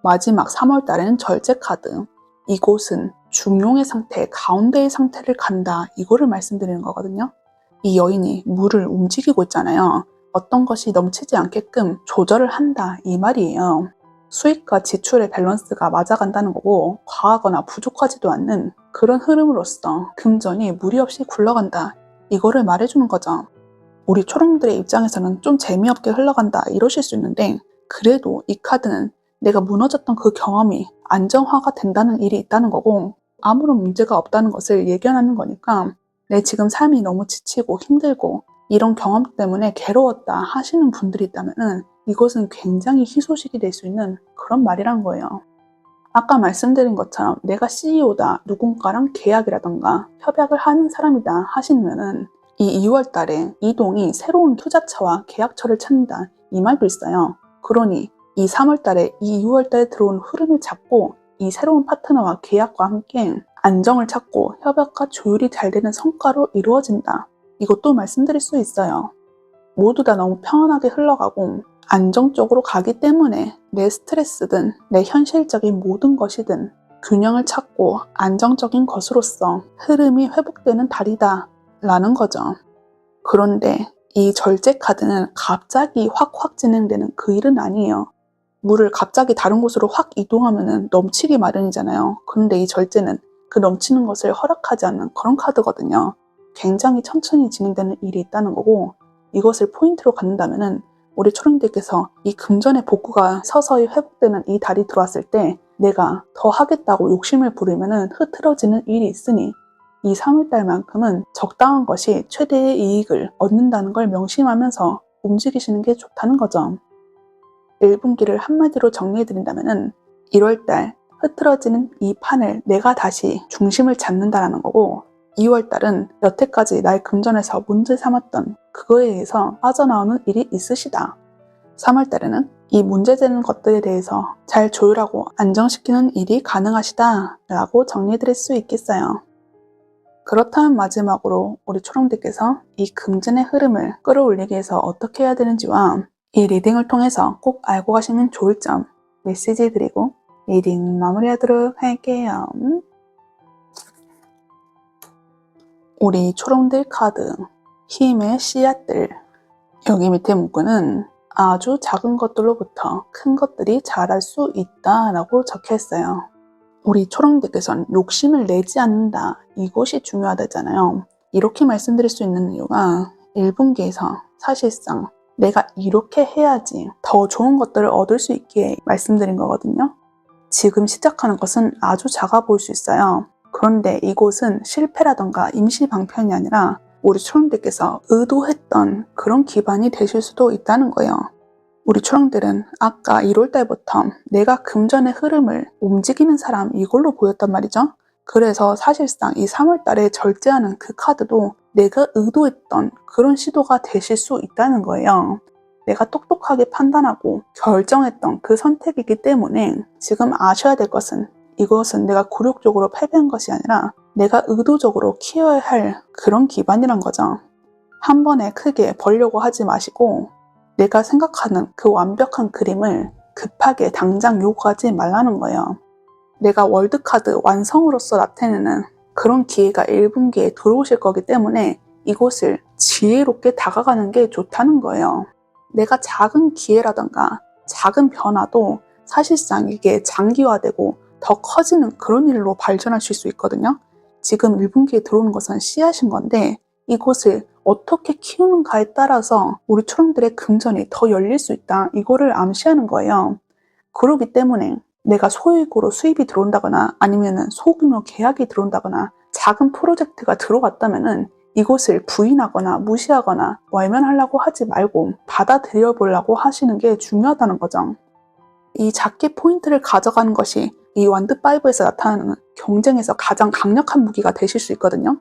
마지막 3월달에는 절제 카드. 이곳은 중용의 상태, 가운데의 상태를 간다 이거를 말씀드리는 거거든요. 이 여인이 물을 움직이고 있잖아요. 어떤 것이 넘치지 않게끔 조절을 한다 이 말이에요. 수익과 지출의 밸런스가 맞아간다는 거고 과하거나 부족하지도 않는 그런 흐름으로써 금전이 무리 없이 굴러간다 이거를 말해주는 거죠. 우리 초롱들의 입장에서는 좀 재미없게 흘러간다 이러실 수 있는데 그래도 이 카드는 내가 무너졌던 그 경험이 안정화가 된다는 일이 있다는 거고 아무런 문제가 없다는 것을 예견하는 거니까 내 지금 삶이 너무 지치고 힘들고 이런 경험 때문에 괴로웠다 하시는 분들이 있다면 이것은 굉장히 희소식이 될 수 있는 그런 말이란 거예요. 아까 말씀드린 것처럼 내가 CEO다, 누군가랑 계약이라던가 협약을 하는 사람이다 하시면은 이 2월 달에 이동이 새로운 투자처와 계약처를 찾는다 이 말도 있어요. 그러니 이 3월 달에 이 6월 달에 들어온 흐름을 잡고 이 새로운 파트너와 계약과 함께 안정을 찾고 협약과 조율이 잘 되는 성과로 이루어진다. 이것도 말씀드릴 수 있어요. 모두 다 너무 평안하게 흘러가고 안정적으로 가기 때문에 내 스트레스든 내 현실적인 모든 것이든 균형을 찾고 안정적인 것으로서 흐름이 회복되는 달이다 라는 거죠. 그런데 이 절제 카드는 갑자기 확 진행되는 그 일은 아니에요. 물을 갑자기 다른 곳으로 확 이동하면 넘치기 마련이잖아요. 그런데 이 절제는 그 넘치는 것을 허락하지 않는 그런 카드거든요. 굉장히 천천히 진행되는 일이 있다는 거고 이것을 포인트로 갖는다면 우리 초롱들께서 이 금전의 복구가 서서히 회복되는 이 달이 들어왔을 때 내가 더 하겠다고 욕심을 부리면 흐트러지는 일이 있으니 이 3월달만큼은 적당한 것이 최대의 이익을 얻는다는 걸 명심하면서 움직이시는 게 좋다는 거죠. 1분기를 한마디로 정리해드린다면 1월달 흐트러지는 이 판을 내가 다시 중심을 잡는다라는 거고 2월달은 여태까지 날 금전에서 문제 삼았던 그거에 의해서 빠져나오는 일이 있으시다. 3월달에는 이 문제되는 것들에 대해서 잘 조율하고 안정시키는 일이 가능하시다 라고 정리해드릴 수 있겠어요. 그렇다면 마지막으로 우리 초롱들께서 이 금전의 흐름을 끌어올리기 위해서 어떻게 해야 되는지와 이 리딩을 통해서 꼭 알고 가시면 좋을 점 메시지 드리고 리딩 마무리하도록 할게요. 우리 초롱들 카드 힘의 씨앗들 여기 밑에 문구는 아주 작은 것들로부터 큰 것들이 자랄 수 있다 라고 적혀 있어요. 우리 초롱들께서는 욕심을 내지 않는다 이것이 중요하다잖아요. 이렇게 말씀드릴 수 있는 이유가 1분기에서 사실상 내가 이렇게 해야지 더 좋은 것들을 얻을 수 있게 말씀드린 거거든요. 지금 시작하는 것은 아주 작아 보일 수 있어요. 그런데 이곳은 실패라던가 임시 방편이 아니라 우리 초롱들께서 의도했던 그런 기반이 되실 수도 있다는 거예요. 우리 초롱들은 아까 1월달부터 내가 금전의 흐름을 움직이는 사람 이걸로 보였단 말이죠. 그래서 사실상 이 3월달에 절제하는 그 카드도 내가 의도했던 그런 시도가 되실 수 있다는 거예요. 내가 똑똑하게 판단하고 결정했던 그 선택이기 때문에 지금 아셔야 될 것은 이것은 내가 굴욕적으로 패배한 것이 아니라 내가 의도적으로 키워야 할 그런 기반이란 거죠. 한 번에 크게 벌려고 하지 마시고 내가 생각하는 그 완벽한 그림을 급하게 당장 요구하지 말라는 거예요. 내가 월드카드 완성으로서 나타내는 그런 기회가 1분기에 들어오실 거기 때문에 이곳을 지혜롭게 다가가는 게 좋다는 거예요. 내가 작은 기회라던가 작은 변화도 사실상 이게 장기화되고 더 커지는 그런 일로 발전하실 수 있거든요. 지금 1분기에 들어오는 것은 씨앗인 건데 이곳을 어떻게 키우는가에 따라서 우리 초령들의 금전이 더 열릴 수 있다. 이거를 암시하는 거예요. 그렇기 때문에 내가 소액으로 수입이 들어온다거나 아니면 소규모 계약이 들어온다거나 작은 프로젝트가 들어왔다면은 이곳을 부인하거나 무시하거나 외면하려고 하지 말고 받아들여 보려고 하시는 게 중요하다는 거죠. 이 작게 포인트를 가져가는 것이 이 완드5에서 나타나는 경쟁에서 가장 강력한 무기가 되실 수 있거든요.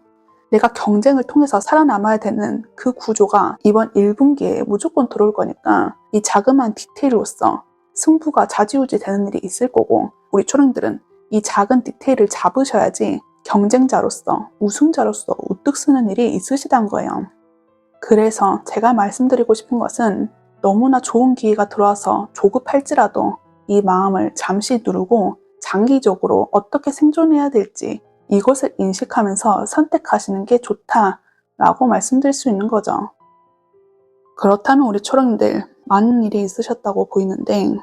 내가 경쟁을 통해서 살아남아야 되는 그 구조가 이번 1분기에 무조건 들어올 거니까 이 자그마한 디테일로서 승부가 좌지우지 되는 일이 있을 거고 우리 초령들은 이 작은 디테일을 잡으셔야지 경쟁자로서 우승자로서 우뚝 서는 일이 있으시단 거예요. 그래서 제가 말씀드리고 싶은 것은 너무나 좋은 기회가 들어와서 조급할지라도 이 마음을 잠시 누르고 장기적으로 어떻게 생존해야 될지 이것을 인식하면서 선택하시는 게 좋다라고 말씀드릴 수 있는 거죠. 그렇다면 우리 초령들 많은 일이 있으셨다고 보이는데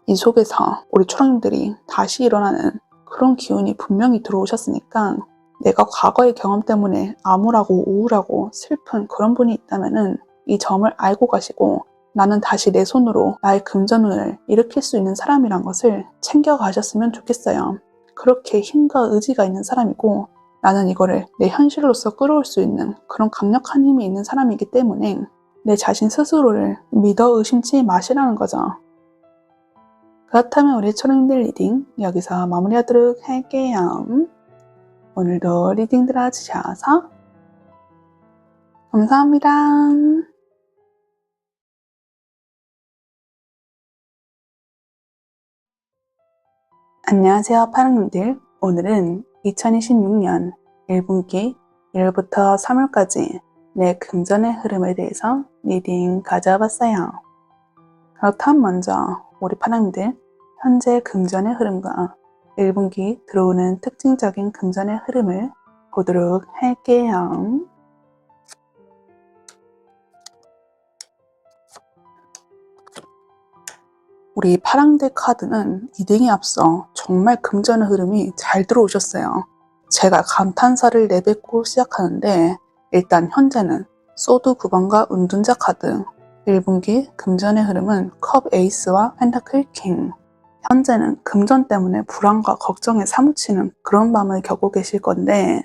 이 속에서 우리 초령들이 다시 일어나는 그런 기운이 분명히 들어오셨으니까 내가 과거의 경험 때문에 암울하고 우울하고 슬픈 그런 분이 있다면은 이 점을 알고 가시고 나는 다시 내 손으로 나의 금전운을 일으킬 수 있는 사람이란 것을 챙겨가셨으면 좋겠어요. 그렇게 힘과 의지가 있는 사람이고 나는 이거를 내 현실로서 끌어올 수 있는 그런 강력한 힘이 있는 사람이기 때문에 내 자신 스스로를 믿어 의심치 마시라는 거죠. 그렇다면 우리 초령들 리딩 여기서 마무리하도록 할게요. 오늘도 리딩 들어주셔서 감사합니다. 안녕하세요 파랑님들. 오늘은 2026년 1분기 1월부터 3월까지 내 금전의 흐름에 대해서 리딩 가져와봤어요. 그렇다면 먼저 우리 파랑님들 현재 금전의 흐름과 1분기 들어오는 특징적인 금전의 흐름을 보도록 할게요. 우리 파랑들 카드는 리딩에 앞서 정말 금전의 흐름이 잘 들어오셨어요. 제가 감탄사를 내뱉고 시작하는데 일단 현재는 소드 9번과 운둔자 카드 1분기 금전의 흐름은 컵 에이스와 펜타클 킹. 현재는 금전 때문에 불안과 걱정에 사무치는 그런 마음을 겪고 계실 건데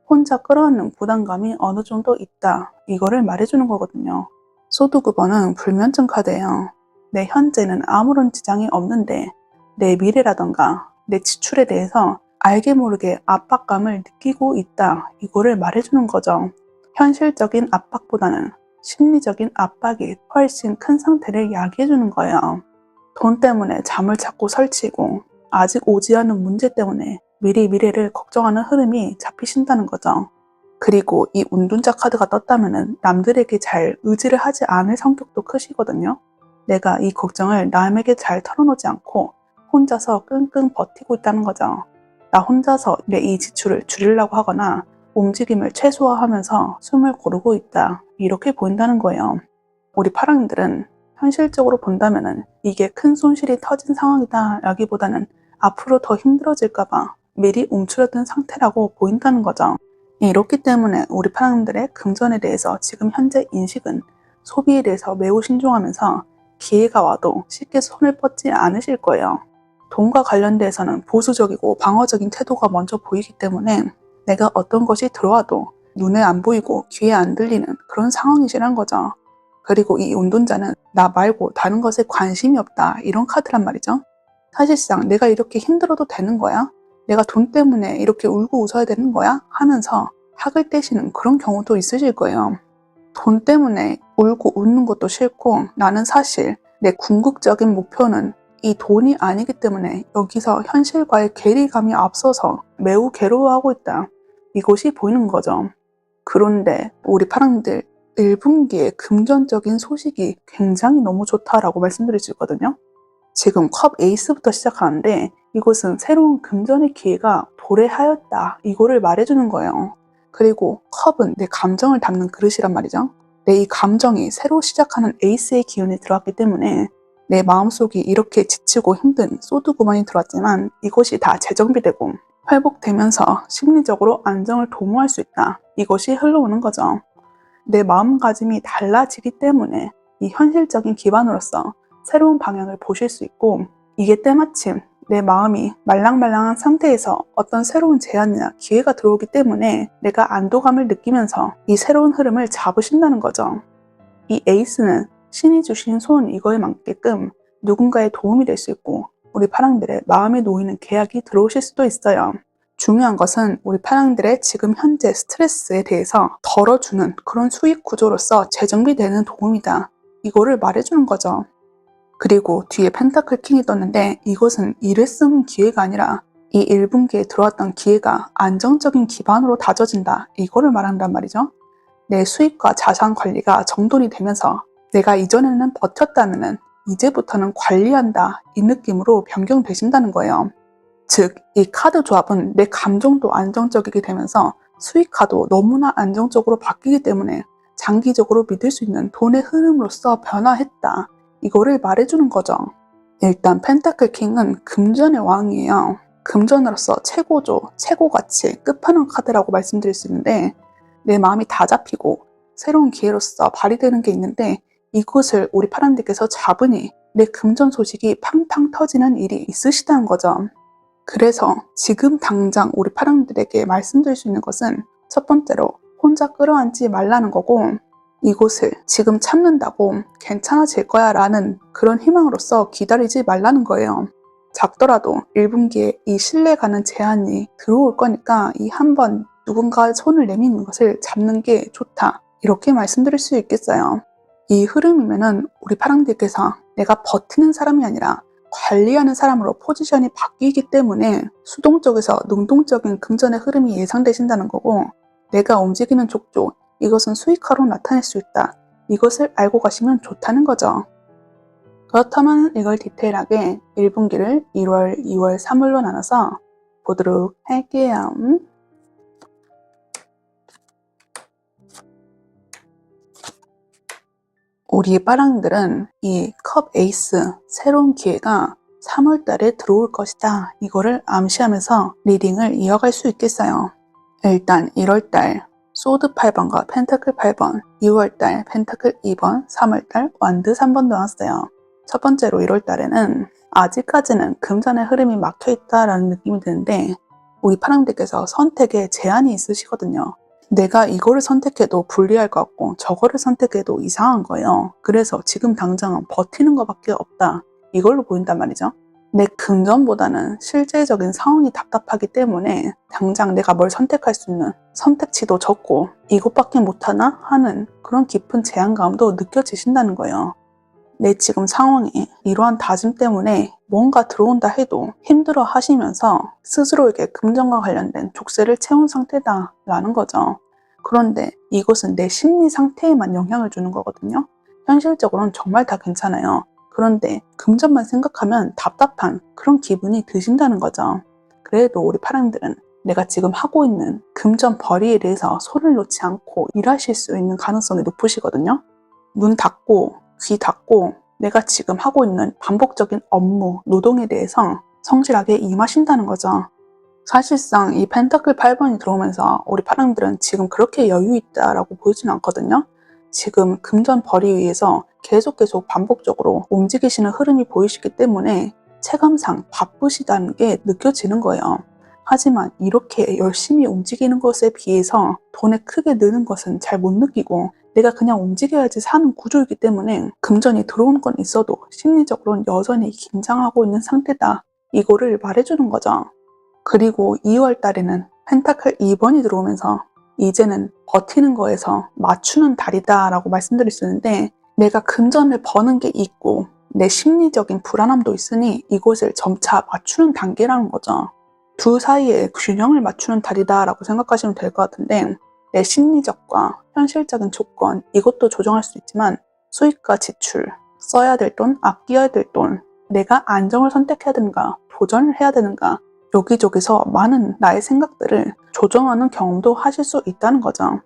혼자 끌어안는 부담감이 어느 정도 있다. 이거를 말해주는 거거든요. 소드 9번은 불면증 카드예요. 내 현재는 아무런 지장이 없는데 내 미래라던가 내 지출에 대해서 알게 모르게 압박감을 느끼고 있다. 이거를 말해주는 거죠. 현실적인 압박보다는 심리적인 압박이 훨씬 큰 상태를 야기해주는 거예요. 돈 때문에 잠을 자꾸 설치고 아직 오지 않은 문제 때문에 미리 미래를 걱정하는 흐름이 잡히신다는 거죠. 그리고 이 운둔자 카드가 떴다면 남들에게 잘 의지를 하지 않을 성격도 크시거든요. 내가 이 걱정을 남에게 잘 털어놓지 않고 혼자서 끙끙 버티고 있다는 거죠. 나 혼자서 내 이 지출을 줄이려고 하거나 움직임을 최소화하면서 숨을 고르고 있다. 이렇게 보인다는 거예요. 우리 파랑이들은 현실적으로 본다면 이게 큰 손실이 터진 상황이다 라기보다는 앞으로 더 힘들어질까봐 미리 움츠러든 상태라고 보인다는 거죠. 이렇기 때문에 우리 파랑들의 금전에 대해서 지금 현재 인식은 소비에 대해서 매우 신중하면서 기회가 와도 쉽게 손을 뻗지 않으실 거예요. 돈과 관련돼서는 보수적이고 방어적인 태도가 먼저 보이기 때문에 내가 어떤 것이 들어와도 눈에 안 보이고 귀에 안 들리는 그런 상황이시란 거죠. 그리고 이 운둔자는 나 말고 다른 것에 관심이 없다 이런 카드란 말이죠. 사실상 내가 이렇게 힘들어도 되는 거야? 내가 돈 때문에 이렇게 울고 웃어야 되는 거야? 하면서 학을 떼시는 그런 경우도 있으실 거예요. 돈 때문에 울고 웃는 것도 싫고 나는 사실 내 궁극적인 목표는 이 돈이 아니기 때문에 여기서 현실과의 괴리감이 앞서서 매우 괴로워하고 있다. 이것이 보이는 거죠. 그런데 우리 파랑들 1분기에 금전적인 소식이 굉장히 너무 좋다라고 말씀드릴 수 있거든요. 지금 컵 에이스부터 시작하는데 이곳은 새로운 금전의 기회가 도래하였다. 이거를 말해주는 거예요. 그리고 컵은 내 감정을 담는 그릇이란 말이죠. 내 이 감정이 새로 시작하는 에이스의 기운이 들어왔기 때문에 내 마음속이 이렇게 지치고 힘든 소드구멍이 들어왔지만 이것이 다 재정비되고 회복되면서 심리적으로 안정을 도모할 수 있다. 이것이 흘러오는 거죠. 내 마음가짐이 달라지기 때문에 이 현실적인 기반으로서 새로운 방향을 보실 수 있고, 이게 때마침 내 마음이 말랑말랑한 상태에서 어떤 새로운 제안이나 기회가 들어오기 때문에 내가 안도감을 느끼면서 이 새로운 흐름을 잡으신다는 거죠. 이 에이스는 신이 주신 손 이거에 맞게끔 누군가의 도움이 될 수 있고 우리 파랑들의 마음에 놓이는 계약이 들어오실 수도 있어요. 중요한 것은 우리 파랑들의 지금 현재 스트레스에 대해서 덜어주는 그런 수익 구조로서 재정비되는 도움이다. 이거를 말해주는 거죠. 그리고 뒤에 펜타클 킹이 떴는데 이것은 일을 쓰는 기회가 아니라 이 1분기에 들어왔던 기회가 안정적인 기반으로 다져진다. 이거를 말한단 말이죠. 내 수익과 자산 관리가 정돈이 되면서 내가 이전에는 버텼다면은 이제부터는 관리한다. 이 느낌으로 변경되신다는 거예요. 즉, 이 카드 조합은 내 감정도 안정적이게 되면서 수익화도 너무나 안정적으로 바뀌기 때문에 장기적으로 믿을 수 있는 돈의 흐름으로서 변화했다. 이거를 말해주는 거죠. 일단 펜타클 킹은 금전의 왕이에요. 금전으로서 최고조, 최고가치, 끝판왕 카드라고 말씀드릴 수 있는데 내 마음이 다 잡히고 새로운 기회로서 발휘되는 게 있는데 이것을 우리 파란들께서 잡으니 내 금전 소식이 팡팡 터지는 일이 있으시다는 거죠. 그래서 지금 당장 우리 파랑들에게 말씀드릴 수 있는 것은 첫 번째로 혼자 끌어안지 말라는 거고, 이곳을 지금 참는다고 괜찮아질 거야 라는 그런 희망으로서 기다리지 말라는 거예요. 작더라도 1분기에 이 신뢰 가는 제안이 들어올 거니까 이 한번 누군가의 손을 내미는 것을 잡는 게 좋다. 이렇게 말씀드릴 수 있겠어요. 이 흐름이면은 우리 파랑들께서 내가 버티는 사람이 아니라 관리하는 사람으로 포지션이 바뀌기 때문에 수동적에서 능동적인 금전의 흐름이 예상되신다는 거고, 내가 움직이는 족조, 이것은 수익화로 나타낼 수 있다. 이것을 알고 가시면 좋다는 거죠. 그렇다면 이걸 디테일하게 1분기를 1월, 2월, 3월로 나눠서 보도록 할게요. 우리 빠랑들은 이 컵 에이스 새로운 기회가 3월 달에 들어올 것이다. 이거를 암시하면서 리딩을 이어갈 수 있겠어요. 일단 1월 달 소드 8번과 펜타클 8번, 2월 달 펜타클 2번, 3월 달 완드 3번 나왔어요. 첫 번째로 1월 달에는 아직까지는 금전의 흐름이 막혀있다라는 느낌이 드는데 우리 파랑들께서 선택에 제한이 있으시거든요. 내가 이거를 선택해도 불리할 것 같고 저거를 선택해도 이상한 거예요. 그래서 지금 당장은 버티는 것밖에 없다. 이걸로 보인단 말이죠. 내 금전보다는 실제적인 상황이 답답하기 때문에 당장 내가 뭘 선택할 수 있는 선택지도 적고 이것밖에 못하나 하는 그런 깊은 제한감도 느껴지신다는 거예요. 내 지금 상황에 이러한 다짐 때문에 뭔가 들어온다 해도 힘들어 하시면서 스스로에게 금전과 관련된 족쇄를 채운 상태다라는 거죠. 그런데 이것은 내 심리 상태에만 영향을 주는 거거든요. 현실적으로는 정말 다 괜찮아요. 그런데 금전만 생각하면 답답한 그런 기분이 드신다는 거죠. 그래도 우리 파랑들은 내가 지금 하고 있는 금전 벌이에 대해서 손을 놓지 않고 일하실 수 있는 가능성이 높으시거든요. 눈 닫고 귀 닫고 내가 지금 하고 있는 반복적인 업무, 노동에 대해서 성실하게 임하신다는 거죠. 사실상 이 펜타클 8번이 들어오면서 우리 파랑들은 지금 그렇게 여유 있다라고 보이지는 않거든요. 지금 금전 벌이 위해서 계속 반복적으로 움직이시는 흐름이 보이시기 때문에 체감상 바쁘시다는 게 느껴지는 거예요. 하지만 이렇게 열심히 움직이는 것에 비해서 돈에 크게 느는 것은 잘 못 느끼고 내가 그냥 움직여야지 사는 구조이기 때문에 금전이 들어오는 건 있어도 심리적으로는 여전히 긴장하고 있는 상태다. 이거를 말해주는 거죠. 그리고 2월 달에는 펜타클 2번이 들어오면서 이제는 버티는 거에서 맞추는 달이다 라고 말씀드릴 수 있는데 내가 금전을 버는 게 있고 내 심리적인 불안함도 있으니 이것을 점차 맞추는 단계라는 거죠. 두 사이에 균형을 맞추는 달이다 라고 생각하시면 될 것 같은데 내 심리적과 현실적인 조건 이것도 조정할 수 있지만 수익과 지출, 써야 될 돈, 아껴야 될 돈 내가 안정을 선택해야 되는가, 도전을 해야 되는가, 여기저기서 많은 나의 생각들을 조정하는 경험도 하실 수 있다는 거죠.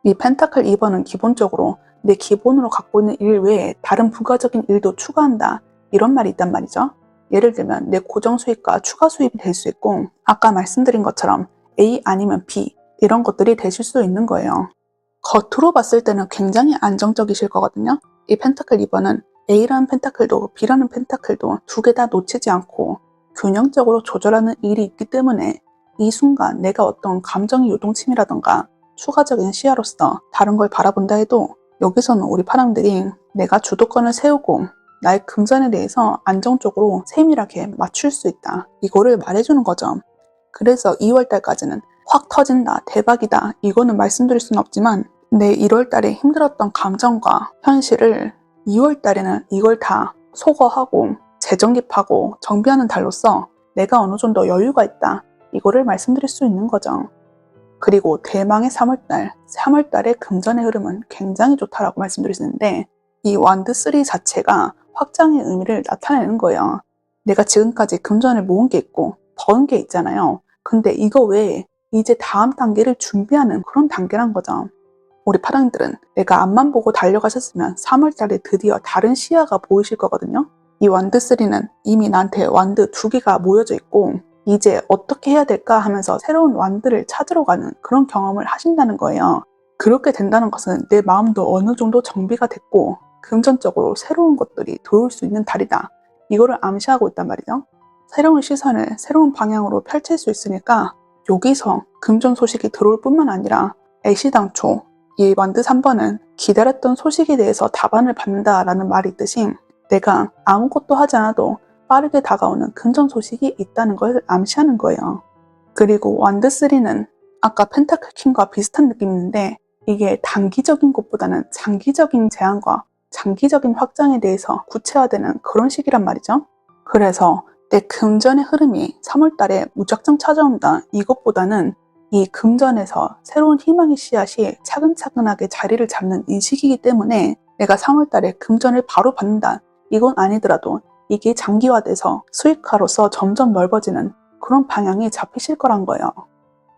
이 펜타클 2번은 기본적으로 내 기본으로 갖고 있는 일 외에 다른 부가적인 일도 추가한다, 이런 말이 있단 말이죠. 예를 들면 내 고정 수입과 추가 수입이 될 수 있고, 아까 말씀드린 것처럼 A 아니면 B 이런 것들이 되실 수도 있는 거예요. 겉으로 봤을 때는 굉장히 안정적이실 거거든요. 이 펜타클 2번은 A라는 펜타클도 B라는 펜타클도 두 개 다 놓치지 않고 균형적으로 조절하는 일이 있기 때문에 이 순간 내가 어떤 감정의 요동침이라던가 추가적인 시야로서 다른 걸 바라본다 해도 여기서는 우리 파랑들이 내가 주도권을 세우고 나의 금전에 대해서 안정적으로 세밀하게 맞출 수 있다, 이거를 말해주는 거죠. 그래서 2월달까지는 확 터진다, 대박이다, 이거는 말씀드릴 수는 없지만 내 1월달에 힘들었던 감정과 현실을 2월달에는 이걸 다 소거하고 재정립하고 정비하는 달로서 내가 어느 정도 여유가 있다, 이거를 말씀드릴 수 있는 거죠. 그리고 대망의 3월달의 금전의 흐름은 굉장히 좋다라고 말씀드릴 수 있는데, 이 완드 3 자체가 확장의 의미를 나타내는 거예요. 내가 지금까지 금전을 모은 게 있고 버는 게 있잖아요. 근데 이거 외에 이제 다음 단계를 준비하는 그런 단계란 거죠. 우리 파랑들은 내가 앞만 보고 달려가셨으면 3월달에 드디어 다른 시야가 보이실 거거든요. 이 완드 3는 이미 나한테 완드 2개가 모여져 있고 이제 어떻게 해야 될까 하면서 새로운 완드를 찾으러 가는 그런 경험을 하신다는 거예요. 그렇게 된다는 것은 내 마음도 어느 정도 정비가 됐고 금전적으로 새로운 것들이 들어올 수 있는 달이다, 이거를 암시하고 있단 말이죠. 새로운 시선을 새로운 방향으로 펼칠 수 있으니까 여기서 금전 소식이 들어올 뿐만 아니라 애시당초 이 완드 3번은 기다렸던 소식에 대해서 답안을 받는다라는 말이 있듯이 내가 아무것도 하지 않아도 빠르게 다가오는 금전 소식이 있다는 걸 암시하는 거예요. 그리고 완드 3는 아까 펜타클 킹과 비슷한 느낌인데 이게 단기적인 것보다는 장기적인 제한과 장기적인 확장에 대해서 구체화되는 그런 시기란 말이죠. 그래서 내 금전의 흐름이 3월달에 무작정 찾아온다, 이것보다는 이 금전에서 새로운 희망의 씨앗이 차근차근하게 자리를 잡는 이 시기이기 때문에 내가 3월달에 금전을 바로 받는다, 이건 아니더라도 이게 장기화돼서 수익화로서 점점 넓어지는 그런 방향이 잡히실 거란 거예요.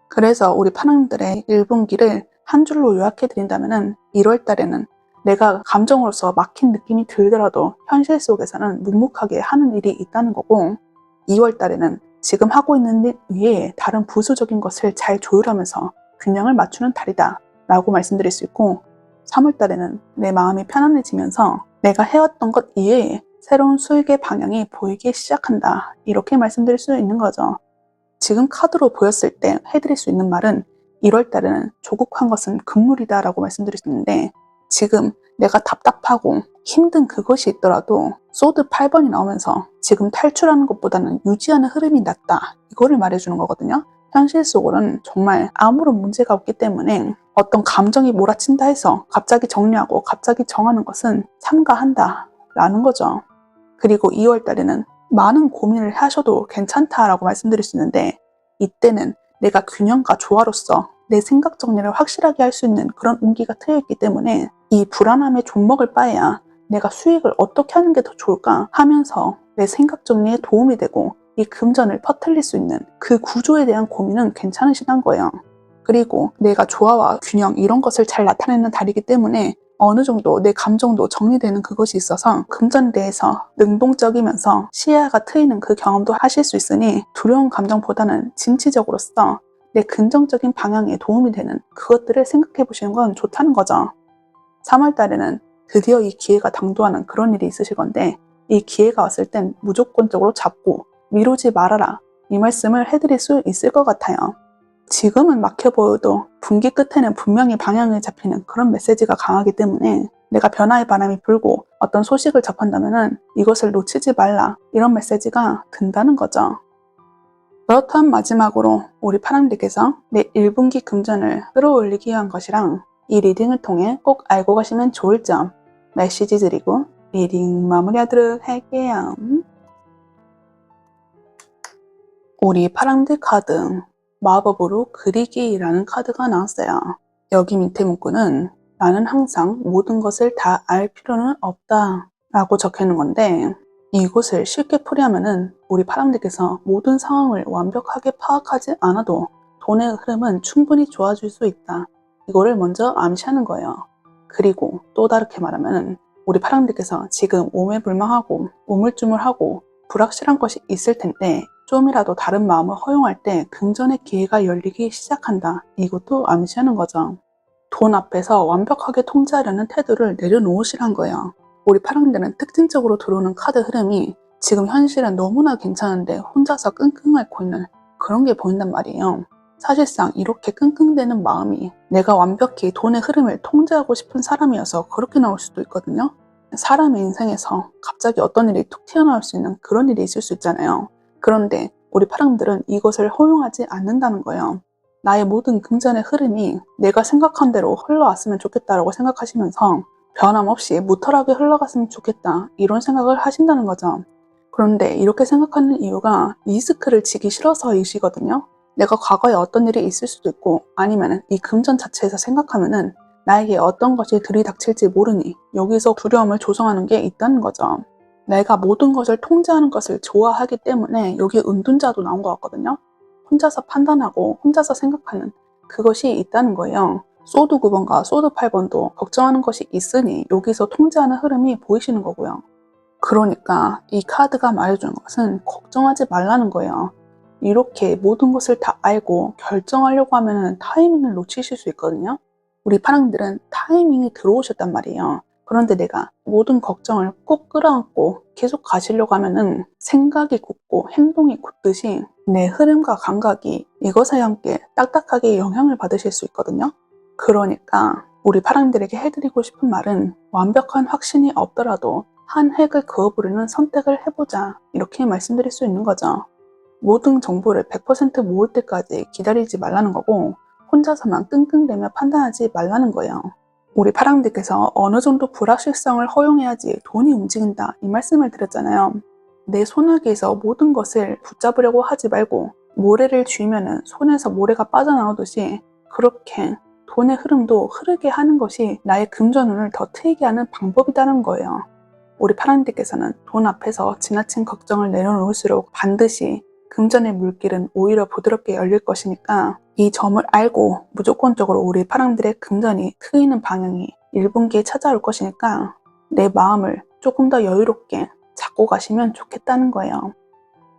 그래서 우리 파랑들의 1분기를 한 줄로 요약해 드린다면 1월달에는 내가 감정으로서 막힌 느낌이 들더라도 현실 속에서는 묵묵하게 하는 일이 있다는 거고, 2월달에는 지금 하고 있는 일 위에 다른 부수적인 것을 잘 조율하면서 균형을 맞추는 달이다 라고 말씀드릴 수 있고, 3월달에는 내 마음이 편안해지면서 내가 해왔던 것 이외에 새로운 수익의 방향이 보이기 시작한다, 이렇게 말씀드릴 수 있는 거죠. 지금 카드로 보였을 때 해드릴 수 있는 말은 1월달에는 조국한 것은 금물이다 라고 말씀드릴 수 있는데, 지금 내가 답답하고 힘든 그것이 있더라도 소드 8번이 나오면서 지금 탈출하는 것보다는 유지하는 흐름이 낫다, 이거를 말해주는 거거든요. 현실 속으로는 정말 아무런 문제가 없기 때문에 어떤 감정이 몰아친다 해서 갑자기 정리하고 갑자기 정하는 것은 삼가한다 라는 거죠. 그리고 2월달에는 많은 고민을 하셔도 괜찮다라고 말씀드릴 수 있는데, 이때는 내가 균형과 조화로서 내 생각 정리를 확실하게 할 수 있는 그런 운기가 트여있기 때문에 이 불안함에 좀먹을 바에야 내가 수익을 어떻게 하는 게 더 좋을까 하면서 내 생각 정리에 도움이 되고 이 금전을 퍼뜨릴 수 있는 그 구조에 대한 고민은 괜찮으시단 거예요. 그리고 내가 조화와 균형 이런 것을 잘 나타내는 달이기 때문에 어느 정도 내 감정도 정리되는 그것이 있어서 금전에 대해서 능동적이면서 시야가 트이는 그 경험도 하실 수 있으니 두려운 감정보다는 진취적으로서 내 긍정적인 방향에 도움이 되는 그것들을 생각해 보시는 건 좋다는 거죠. 3월달에는 드디어 이 기회가 당도하는 그런 일이 있으실 건데, 이 기회가 왔을 땐 무조건적으로 잡고 미루지 말아라, 이 말씀을 해드릴 수 있을 것 같아요. 지금은 막혀 보여도 분기 끝에는 분명히 방향을 잡히는 그런 메시지가 강하기 때문에 내가 변화의 바람이 불고 어떤 소식을 접한다면 이것을 놓치지 말라, 이런 메시지가 든다는 거죠. 그렇다면 마지막으로 우리 파랑들께서 내 1분기 금전을 끌어올리기 위한 것이랑 이 리딩을 통해 꼭 알고 가시면 좋을 점 메시지 드리고 리딩 마무리하도록 할게요. 우리 파랑들 카드 마법으로 그리기라는 카드가 나왔어요. 여기 밑에 문구는 나는 항상 모든 것을 다 알 필요는 없다 라고 적혀 있는 건데, 이것을 쉽게 풀이하면은 우리 파랑들께서 모든 상황을 완벽하게 파악하지 않아도 돈의 흐름은 충분히 좋아질 수 있다. 이거를 먼저 암시하는 거예요. 그리고 또 다르게 말하면 우리 파랑들께서 지금 오매불망하고 우물쭈물하고 불확실한 것이 있을 텐데 좀이라도 다른 마음을 허용할 때 금전의 기회가 열리기 시작한다. 이것도 암시하는 거죠. 돈 앞에서 완벽하게 통제하려는 태도를 내려놓으시란 거예요. 우리 파랑들은 특징적으로 들어오는 카드 흐름이 지금 현실은 너무나 괜찮은데 혼자서 끙끙 앓고 있는 그런 게 보인단 말이에요. 사실상 이렇게 끙끙대는 마음이 내가 완벽히 돈의 흐름을 통제하고 싶은 사람이어서 그렇게 나올 수도 있거든요. 사람의 인생에서 갑자기 어떤 일이 툭 튀어나올 수 있는 그런 일이 있을 수 있잖아요. 그런데 우리 파랑들은 이것을 허용하지 않는다는 거예요. 나의 모든 금전의 흐름이 내가 생각한 대로 흘러왔으면 좋겠다라고 생각하시면서 변함없이 무탈하게 흘러갔으면 좋겠다 이런 생각을 하신다는 거죠. 그런데 이렇게 생각하는 이유가 리스크를 지기 싫어서이시거든요. 내가 과거에 어떤 일이 있을 수도 있고 아니면 이 금전 자체에서 생각하면은 나에게 어떤 것이 들이닥칠지 모르니 여기서 두려움을 조성하는 게 있다는 거죠. 내가 모든 것을 통제하는 것을 좋아하기 때문에 여기 은둔자도 나온 것 같거든요. 혼자서 판단하고 혼자서 생각하는 그것이 있다는 거예요. 소드 9번과 소드 8번도 걱정하는 것이 있으니 여기서 통제하는 흐름이 보이시는 거고요. 그러니까 이 카드가 말해주는 것은 걱정하지 말라는 거예요. 이렇게 모든 것을 다 알고 결정하려고 하면 타이밍을 놓치실 수 있거든요. 우리 파랑들은 타이밍이 들어오셨단 말이에요. 그런데 내가 모든 걱정을 꼭 끌어안고 계속 가시려고 하면은 생각이 굳고 행동이 굳듯이 내 흐름과 감각이 이것에 함께 딱딱하게 영향을 받으실 수 있거든요. 그러니까 우리 파랑들에게 해드리고 싶은 말은 완벽한 확신이 없더라도 한 획을 그어보려는 선택을 해보자 이렇게 말씀드릴 수 있는 거죠. 모든 정보를 100% 모을 때까지 기다리지 말라는 거고 혼자서만 끙끙대며 판단하지 말라는 거예요. 우리 파랑들께서 어느 정도 불확실성을 허용해야지 돈이 움직인다 이 말씀을 드렸잖아요. 내 손아귀에서 모든 것을 붙잡으려고 하지 말고 모래를 쥐면은 손에서 모래가 빠져나오듯이 그렇게 돈의 흐름도 흐르게 하는 것이 나의 금전운을 더 트이게 하는 방법이라는 거예요. 우리 파랑들께서는 돈 앞에서 지나친 걱정을 내려놓을수록 반드시 금전의 물길은 오히려 부드럽게 열릴 것이니까 이 점을 알고 무조건적으로 우리 파랑들의 금전이 트이는 방향이 1분기에 찾아올 것이니까 내 마음을 조금 더 여유롭게 잡고 가시면 좋겠다는 거예요.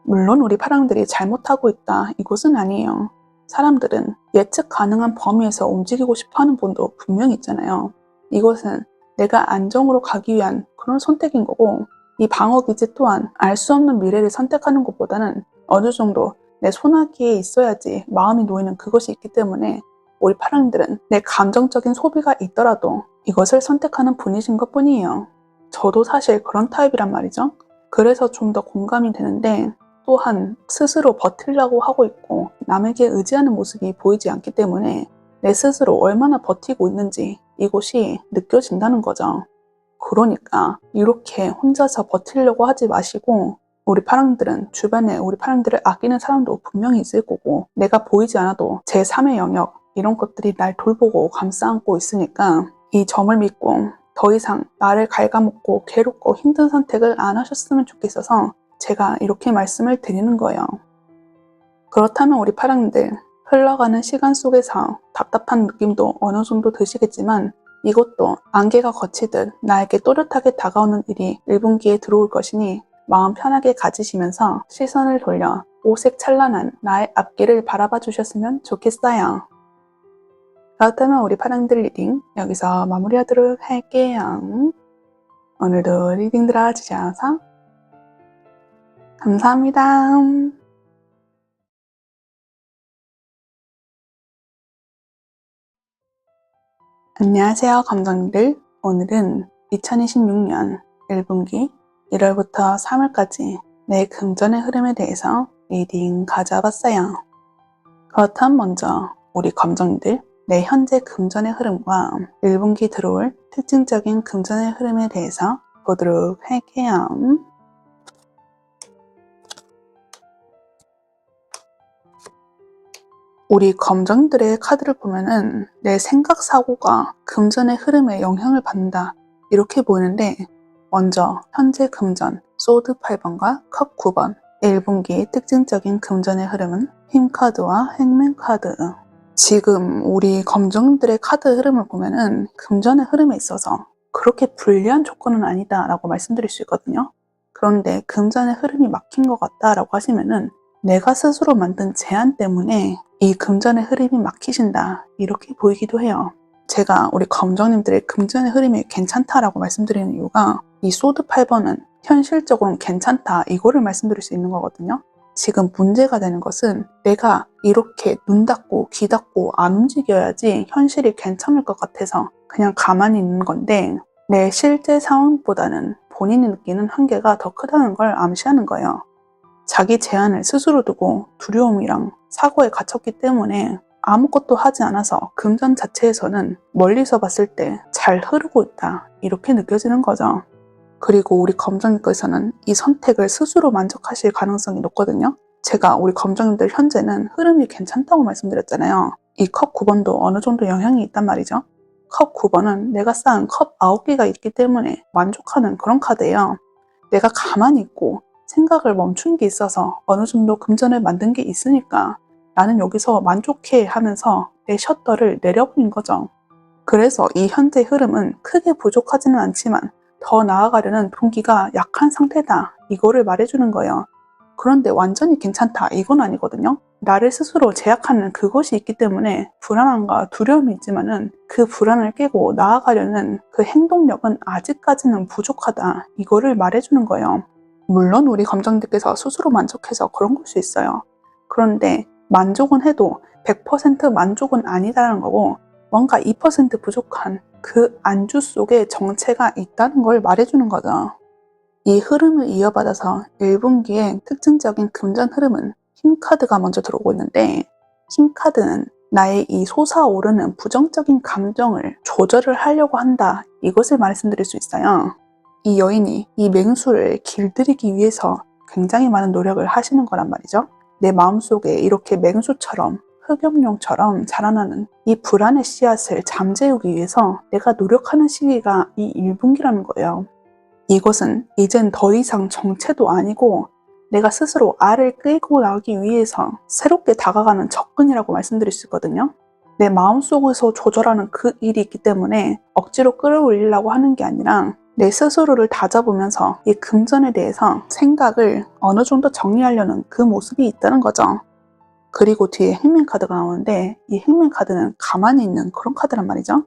물론 우리 파랑들이 잘못하고 있다 이것은 아니에요. 사람들은 예측 가능한 범위에서 움직이고 싶어하는 분도 분명히 있잖아요. 이것은 내가 안정으로 가기 위한 그런 선택인 거고 이 방어기지 또한 알 수 없는 미래를 선택하는 것보다는 어느 정도 내 손아귀에 있어야지 마음이 놓이는 그것이 있기 때문에 우리 파랑들은 내 감정적인 소비가 있더라도 이것을 선택하는 분이신 것 뿐이에요. 저도 사실 그런 타입이란 말이죠. 그래서 좀 더 공감이 되는데 또한 스스로 버티려고 하고 있고 남에게 의지하는 모습이 보이지 않기 때문에 내 스스로 얼마나 버티고 있는지 이것이 느껴진다는 거죠. 그러니까 이렇게 혼자서 버티려고 하지 마시고 우리 파랑들은 주변에 우리 파랑들을 아끼는 사람도 분명히 있을 거고 내가 보이지 않아도 제3의 영역 이런 것들이 날 돌보고 감싸안고 있으니까 이 점을 믿고 더 이상 나를 갉아먹고 괴롭고 힘든 선택을 안 하셨으면 좋겠어서 제가 이렇게 말씀을 드리는 거예요. 그렇다면 우리 파랑들 흘러가는 시간 속에서 답답한 느낌도 어느 정도 드시겠지만 이것도 안개가 걷히듯 나에게 또렷하게 다가오는 일이 1분기에 들어올 것이니 마음 편하게 가지시면서 시선을 돌려 오색 찬란한 나의 앞길을 바라봐 주셨으면 좋겠어요. 그렇다면 우리 파랑들 리딩 여기서 마무리하도록 할게요. 오늘도 리딩 들어주셔서 감사합니다. 안녕하세요 감정들. 오늘은 2026년 1분기 1월부터 3월까지 내 금전의 흐름에 대해서 리딩 가져와봤어요. 그렇다면 먼저 우리 감정들 내 현재 금전의 흐름과 1분기 들어올 특징적인 금전의 흐름에 대해서 보도록 할게요. 우리 검정들의 카드를 보면은 내 생각 사고가 금전의 흐름에 영향을 받는다 이렇게 보이는데 먼저 현재 금전 소드 8번과 컵 9번. 1분기 특징적인 금전의 흐름은 힘카드와 행맨카드. 지금 우리 검정들의 카드 흐름을 보면은 금전의 흐름에 있어서 그렇게 불리한 조건은 아니다라고 말씀드릴 수 있거든요. 그런데 금전의 흐름이 막힌 것 같다라고 하시면은 내가 스스로 만든 제한 때문에 이 금전의 흐름이 막히신다 이렇게 보이기도 해요. 제가 우리 검정님들의 금전의 흐름이 괜찮다라고 말씀드리는 이유가 이 소드 8번은 현실적으로는 괜찮다 이거를 말씀드릴 수 있는 거거든요. 지금 문제가 되는 것은 내가 이렇게 눈 닫고 귀 닫고 안 움직여야지 현실이 괜찮을 것 같아서 그냥 가만히 있는 건데 내 실제 상황보다는 본인이 느끼는 한계가 더 크다는 걸 암시하는 거예요. 자기 제한을 스스로 두고 두려움이랑 사고에 갇혔기 때문에 아무것도 하지 않아서 금전 자체에서는 멀리서 봤을 때 잘 흐르고 있다 이렇게 느껴지는 거죠. 그리고 우리 검정님께서는 이 선택을 스스로 만족하실 가능성이 높거든요. 제가 우리 검정님들 현재는 흐름이 괜찮다고 말씀드렸잖아요. 이 컵 9번도 어느 정도 영향이 있단 말이죠. 컵 9번은 내가 쌓은 컵 9개가 있기 때문에 만족하는 그런 카드예요. 내가 가만히 있고 생각을 멈춘 게 있어서 어느 정도 금전을 만든 게 있으니까 나는 여기서 만족해 하면서 내 셔터를 내려버린 거죠. 그래서 이 현재 흐름은 크게 부족하지는 않지만 더 나아가려는 동기가 약한 상태다 이거를 말해주는 거예요. 그런데 완전히 괜찮다 이건 아니거든요. 나를 스스로 제약하는 그것이 있기 때문에 불안함과 두려움이 있지만은 그 불안을 깨고 나아가려는 그 행동력은 아직까지는 부족하다 이거를 말해주는 거예요. 물론 우리 검정님께서 스스로 만족해서 그런 걸 수 있어요. 그런데 만족은 해도 100% 만족은 아니다라는 거고 뭔가 2% 부족한 그 안주 속에 정체가 있다는 걸 말해주는 거죠. 이 흐름을 이어받아서 1분기의 특징적인 금전 흐름은 힘카드가 먼저 들어오고 있는데 힘카드는 나의 이 솟아오르는 부정적인 감정을 조절을 하려고 한다 이것을 말씀드릴 수 있어요. 이 여인이 이 맹수를 길들이기 위해서 굉장히 많은 노력을 하시는 거란 말이죠. 내 마음속에 이렇게 맹수처럼 흑염룡처럼 자라나는 이 불안의 씨앗을 잠재우기 위해서 내가 노력하는 시기가 이 1분기라는 거예요. 이것은 이젠 더 이상 정체도 아니고 내가 스스로 알을 끌고 나가기 위해서 새롭게 다가가는 접근이라고 말씀드릴 수 있거든요. 내 마음속에서 조절하는 그 일이 있기 때문에 억지로 끌어올리려고 하는 게 아니라 내 스스로를 다잡으면서 이 금전에 대해서 생각을 어느 정도 정리하려는 그 모습이 있다는 거죠. 그리고 뒤에 행맨 카드가 나오는데 이 행맨 카드는 가만히 있는 그런 카드란 말이죠.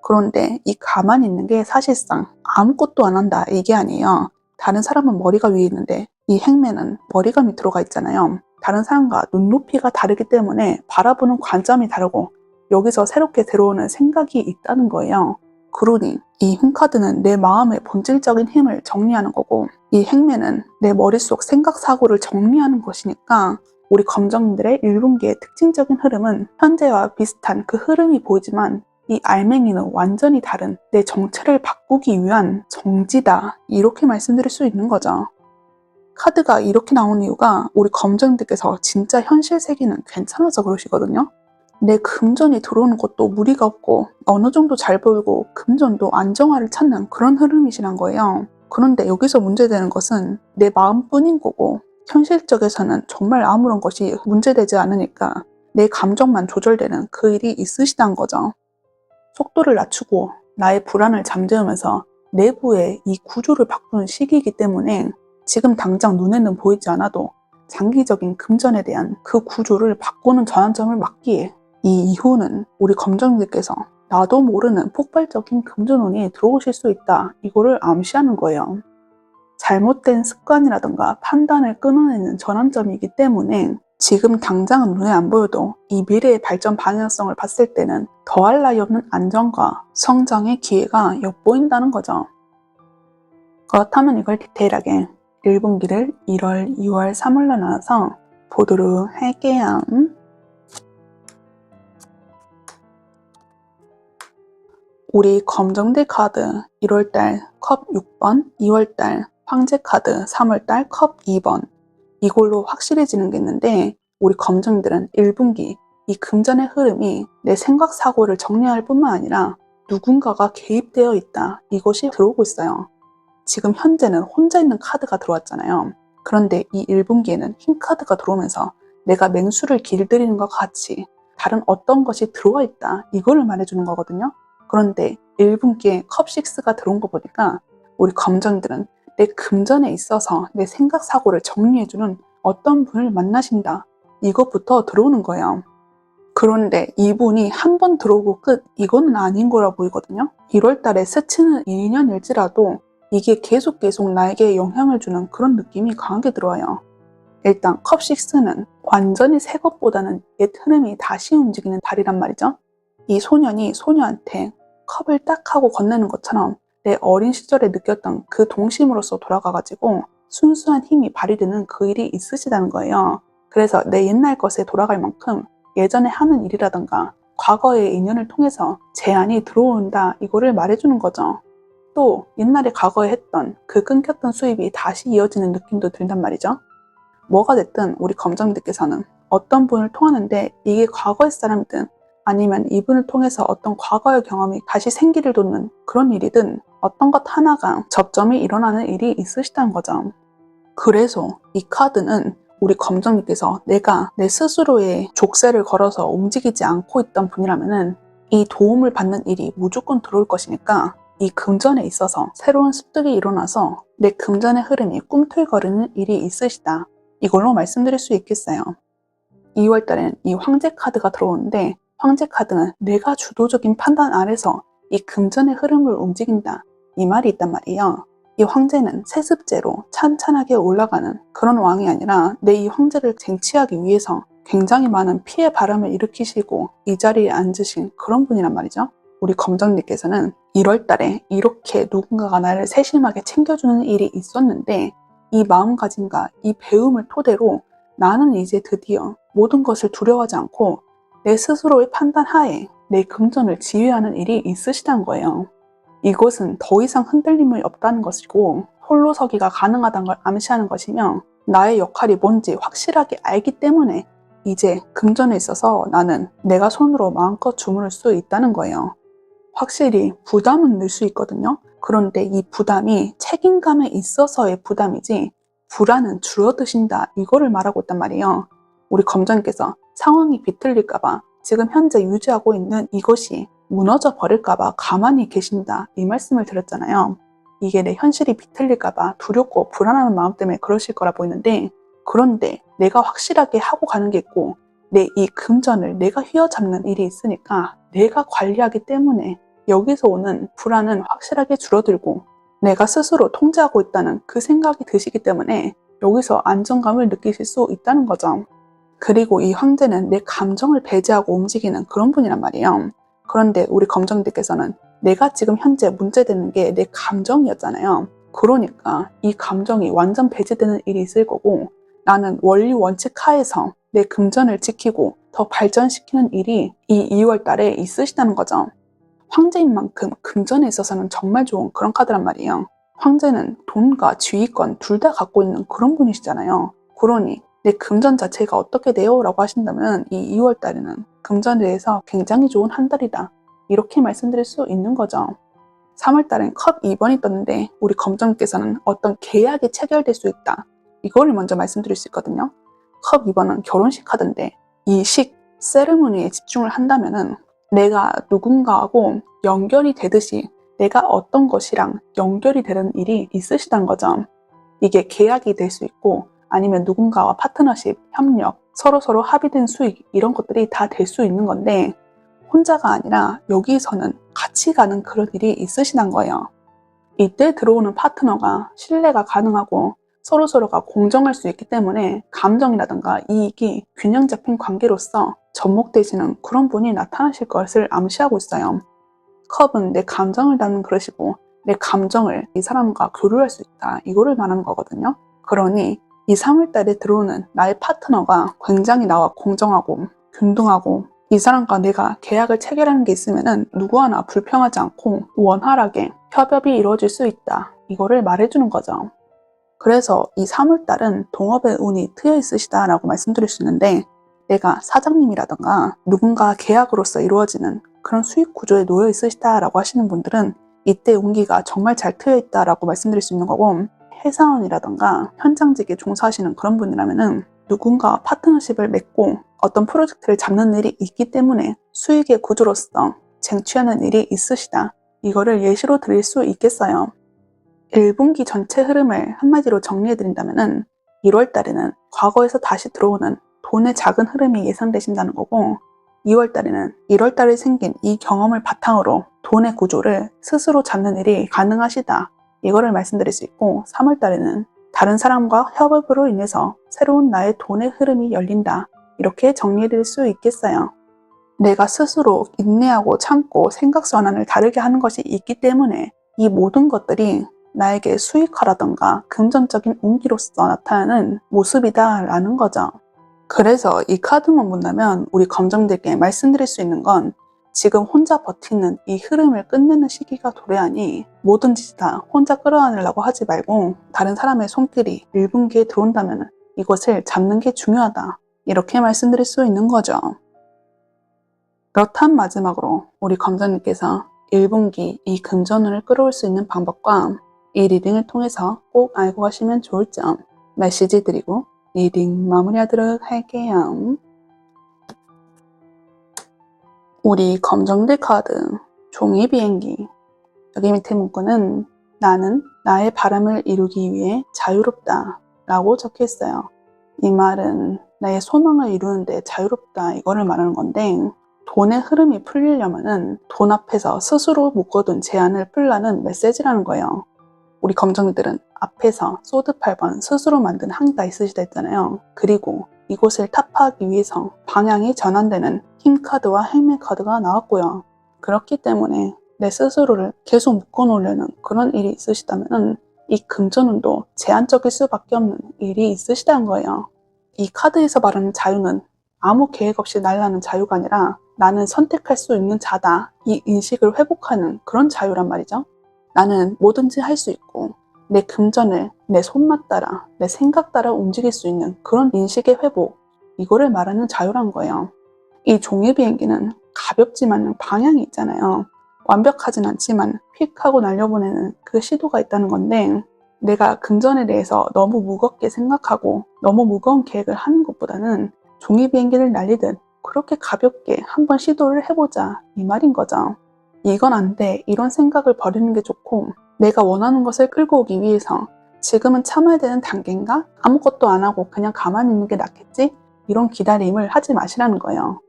그런데 이 가만히 있는 게 사실상 아무것도 안 한다 이게 아니에요. 다른 사람은 머리가 위에 있는데 이 행맨은 머리가 밑으로 가 있잖아요. 다른 사람과 눈높이가 다르기 때문에 바라보는 관점이 다르고 여기서 새롭게 들어오는 생각이 있다는 거예요. 그러니 이 힘카드는 내 마음의 본질적인 힘을 정리하는 거고 이 행맨은 내 머릿속 생각 사고를 정리하는 것이니까 우리 검정님들의 1분기의 특징적인 흐름은 현재와 비슷한 그 흐름이 보이지만 이 알맹이는 완전히 다른 내 정체를 바꾸기 위한 정지다 이렇게 말씀드릴 수 있는 거죠. 카드가 이렇게 나온 이유가 우리 검정님들께서 진짜 현실 세계는 괜찮아서 그러시거든요. 내 금전이 들어오는 것도 무리가 없고 어느 정도 잘 보이고 금전도 안정화를 찾는 그런 흐름이시란 거예요. 그런데 여기서 문제되는 것은 내 마음뿐인 거고 현실적에서는 정말 아무런 것이 문제되지 않으니까 내 감정만 조절되는 그 일이 있으시단 거죠. 속도를 낮추고 나의 불안을 잠재우면서 내부의 이 구조를 바꾸는 시기이기 때문에 지금 당장 눈에는 보이지 않아도 장기적인 금전에 대한 그 구조를 바꾸는 전환점을 맞기에 이 이후는 우리 검정님께서 나도 모르는 폭발적인 금전운이 들어오실 수 있다 이거를 암시하는 거예요. 잘못된 습관이라든가 판단을 끊어내는 전환점이기 때문에 지금 당장은 눈에 안 보여도 이 미래의 발전 방향성을 봤을 때는 더할 나위 없는 안정과 성장의 기회가 엿보인다는 거죠. 그렇다면 이걸 디테일하게 1분기를 1월, 2월, 3월로 나눠서 보도록 할게요. 우리 검정대 카드 1월달 컵 6번, 2월달 황제 카드 3월달 컵 2번 이걸로 확실해지는 게 있는데 우리 검정들은 1분기 이 금전의 흐름이 내 생각 사고를 정리할 뿐만 아니라 누군가가 개입되어 있다 이것이 들어오고 있어요. 지금 현재는 혼자 있는 카드가 들어왔잖아요. 그런데 이 1분기에는 흰 카드가 들어오면서 내가 맹수를 길들이는 것과 같이 다른 어떤 것이 들어와 있다, 이거를 말해주는 거거든요. 그런데 1분기에 컵6가 들어온 거 보니까 우리 검정이들은 내 금전에 있어서 내 생각 사고를 정리해주는 어떤 분을 만나신다, 이것부터 들어오는 거예요. 그런데 이분이 한 번 들어오고 끝, 이거는 아닌 거라 보이거든요. 1월 달에 스치는 2년일지라도 이게 계속 나에게 영향을 주는 그런 느낌이 강하게 들어와요. 일단 컵6는 완전히 새 것보다는 옛 흐름이 다시 움직이는 달이란 말이죠. 이 소년이 소녀한테 컵을 딱 하고 건네는 것처럼 내 어린 시절에 느꼈던 그 동심으로서 돌아가가지고 순수한 힘이 발휘되는 그 일이 있으시다는 거예요. 그래서 내 옛날 것에 돌아갈 만큼 예전에 하는 일이라던가 과거의 인연을 통해서 제안이 들어온다, 이거를 말해주는 거죠. 또 옛날에 과거에 했던 그 끊겼던 수입이 다시 이어지는 느낌도 든단 말이죠. 뭐가 됐든 우리 검정님들께서는 어떤 분을 통하는데 이게 과거의 사람이든 아니면 이분을 통해서 어떤 과거의 경험이 다시 생기를 돋는 그런 일이든 어떤 것 하나가 접점이 일어나는 일이 있으시다는 거죠. 그래서 이 카드는 우리 검정님께서 내가 내 스스로의 족쇄를 걸어서 움직이지 않고 있던 분이라면은 이 도움을 받는 일이 무조건 들어올 것이니까 이 금전에 있어서 새로운 습득이 일어나서 내 금전의 흐름이 꿈틀거리는 일이 있으시다, 이걸로 말씀드릴 수 있겠어요. 2월 달에는 이 황제 카드가 들어오는데 황제 카드는 내가 주도적인 판단 아래서 이 금전의 흐름을 움직인다, 이 말이 있단 말이에요. 이 황제는 세습제로 찬찬하게 올라가는 그런 왕이 아니라 내 이 황제를 쟁취하기 위해서 굉장히 많은 피해 바람을 일으키시고 이 자리에 앉으신 그런 분이란 말이죠. 우리 검정님께서는 1월 달에 이렇게 누군가가 나를 세심하게 챙겨주는 일이 있었는데 이 마음가짐과 이 배움을 토대로 나는 이제 드디어 모든 것을 두려워하지 않고 내 스스로의 판단 하에 내 금전을 지휘하는 일이 있으시다는 거예요. 이것은 더 이상 흔들림이 없다는 것이고 홀로 서기가 가능하다는 걸 암시하는 것이며 나의 역할이 뭔지 확실하게 알기 때문에 이제 금전에 있어서 나는 내가 손으로 마음껏 주무를 수 있다는 거예요. 확실히 부담은 늘 수 있거든요. 그런데 이 부담이 책임감에 있어서의 부담이지 불안은 줄어드신다, 이거를 말하고 있단 말이에요. 우리 검정님께서 상황이 비틀릴까봐 지금 현재 유지하고 있는 이것이 무너져 버릴까봐 가만히 계신다, 이 말씀을 드렸잖아요. 이게 내 현실이 비틀릴까봐 두렵고 불안한 마음 때문에 그러실 거라 보이는데, 그런데 내가 확실하게 하고 가는 게 있고 내 이 금전을 내가 휘어잡는 일이 있으니까 내가 관리하기 때문에 여기서 오는 불안은 확실하게 줄어들고 내가 스스로 통제하고 있다는 그 생각이 드시기 때문에 여기서 안정감을 느끼실 수 있다는 거죠. 그리고 이 황제는 내 감정을 배제하고 움직이는 그런 분이란 말이에요. 그런데 우리 검정님께서는 내가 지금 현재 문제되는 게 내 감정이었잖아요. 그러니까 이 감정이 완전 배제되는 일이 있을 거고 나는 원리 원칙 하에서 내 금전을 지키고 더 발전시키는 일이 이 2월 달에 있으시다는 거죠. 황제인 만큼 금전에 있어서는 정말 좋은 그런 카드란 말이에요. 황제는 돈과 지휘권 둘 다 갖고 있는 그런 분이시잖아요. 그러니 내 금전 자체가 어떻게 돼요? 라고 하신다면 이 2월 달에는 금전에 대해서 굉장히 좋은 한 달이다, 이렇게 말씀드릴 수 있는 거죠. 3월 달엔 컵 2번이 떴는데 우리 검정님께서는 어떤 계약이 체결될 수 있다, 이거를 먼저 말씀드릴 수 있거든요. 컵 2번은 결혼식 카드인데 이 세레모니에 집중을 한다면은 내가 누군가하고 연결이 되듯이 내가 어떤 것이랑 연결이 되는 일이 있으시다는 거죠. 이게 계약이 될 수 있고 아니면 누군가와 파트너십, 협력, 서로 합의된 수익, 이런 것들이 다 될 수 있는 건데 혼자가 아니라 여기서는 같이 가는 그런 일이 있으시다는 거예요. 이때 들어오는 파트너가 신뢰가 가능하고 서로가 공정할 수 있기 때문에 감정이라든가 이익이 균형 잡힌 관계로서 접목되시는 그런 분이 나타나실 것을 암시하고 있어요. 컵은 내 감정을 담는 그릇이고 내 감정을 이 사람과 교류할 수 있다, 이거를 말하는 거거든요. 그러니 이 3월 달에 들어오는 나의 파트너가 굉장히 나와 공정하고 균등하고 이 사람과 내가 계약을 체결하는 게 있으면 누구 하나 불평하지 않고 원활하게 협업이 이루어질 수 있다, 이거를 말해주는 거죠. 그래서 이 3월 달은 동업의 운이 트여 있으시다 라고 말씀드릴 수 있는데 내가 사장님이라던가 누군가 계약으로서 이루어지는 그런 수익 구조에 놓여 있으시다 라고 하시는 분들은 이때 운기가 정말 잘 트여 있다라고 말씀드릴 수 있는 거고, 회사원이라던가 현장직에 종사하시는 그런 분이라면은 누군가 파트너십을 맺고 어떤 프로젝트를 잡는 일이 있기 때문에 수익의 구조로서 쟁취하는 일이 있으시다. 이거를 예시로 드릴 수 있겠어요. 1분기 전체 흐름을 한마디로 정리해드린다면은 1월 달에는 과거에서 다시 들어오는 돈의 작은 흐름이 예상되신다는 거고, 2월 달에는 1월 달에 생긴 이 경험을 바탕으로 돈의 구조를 스스로 잡는 일이 가능하시다. 이거를 말씀드릴 수 있고, 3월 달에는 다른 사람과 협업으로 인해서 새로운 나의 돈의 흐름이 열린다. 이렇게 정리해드릴 수 있겠어요. 내가 스스로 인내하고 참고 생각 전환을 다르게 하는 것이 있기 때문에 이 모든 것들이 나에게 수익화라던가 금전적인 운기로서 나타나는 모습이다라는 거죠. 그래서 이 카드만 본다면 우리 검정들께 말씀드릴 수 있는 건, 지금 혼자 버티는 이 흐름을 끝내는 시기가 도래하니 뭐든지 다 혼자 끌어안으려고 하지 말고 다른 사람의 손길이 1분기에 들어온다면 이것을 잡는 게 중요하다. 이렇게 말씀드릴 수 있는 거죠. 그렇다면 마지막으로 우리 검정님께서 1분기 이 금전운을 끌어올 수 있는 방법과 이 리딩을 통해서 꼭 알고 가시면 좋을 점 메시지 드리고 리딩 마무리하도록 할게요. 우리 검정들 카드 종이 비행기, 여기 밑에 문구는 나는 나의 바람을 이루기 위해 자유롭다 라고 적혀 있어요. 이 말은 나의 소망을 이루는데 자유롭다 이거를 말하는 건데, 돈의 흐름이 풀리려면은 돈 앞에서 스스로 묶어둔 제한을 풀라는 메시지라는 거예요. 우리 검정들은 앞에서 소드 8번 스스로 만든 항이가 있으시다 했잖아요. 그리고 이곳을 타파하기 위해서 방향이 전환되는 킹 카드와 행맨 카드가 나왔고요. 그렇기 때문에 내 스스로를 계속 묶어놓으려는 그런 일이 있으시다면 이 금전운도 제한적일 수밖에 없는 일이 있으시다는 거예요. 이 카드에서 말하는 자유는 아무 계획 없이 날라는 자유가 아니라 나는 선택할 수 있는 자다. 이 인식을 회복하는 그런 자유란 말이죠. 나는 뭐든지 할 수 있고 내 금전을 내 손맛 따라 내 생각 따라 움직일 수 있는 그런 인식의 회복, 이거를 말하는 자유란 거예요. 이 종이 비행기는 가볍지만 방향이 있잖아요. 완벽하진 않지만 휙 하고 날려보내는 그 시도가 있다는 건데, 내가 금전에 대해서 너무 무겁게 생각하고 너무 무거운 계획을 하는 것보다는 종이 비행기를 날리듯 그렇게 가볍게 한번 시도를 해보자 이 말인 거죠. 이건 안 돼 이런 생각을 버리는 게 좋고, 내가 원하는 것을 끌고 오기 위해서 지금은 참아야 되는 단계인가? 아무것도 안 하고 그냥 가만히 있는 게 낫겠지? 이런 기다림을 하지 마시라는 거예요.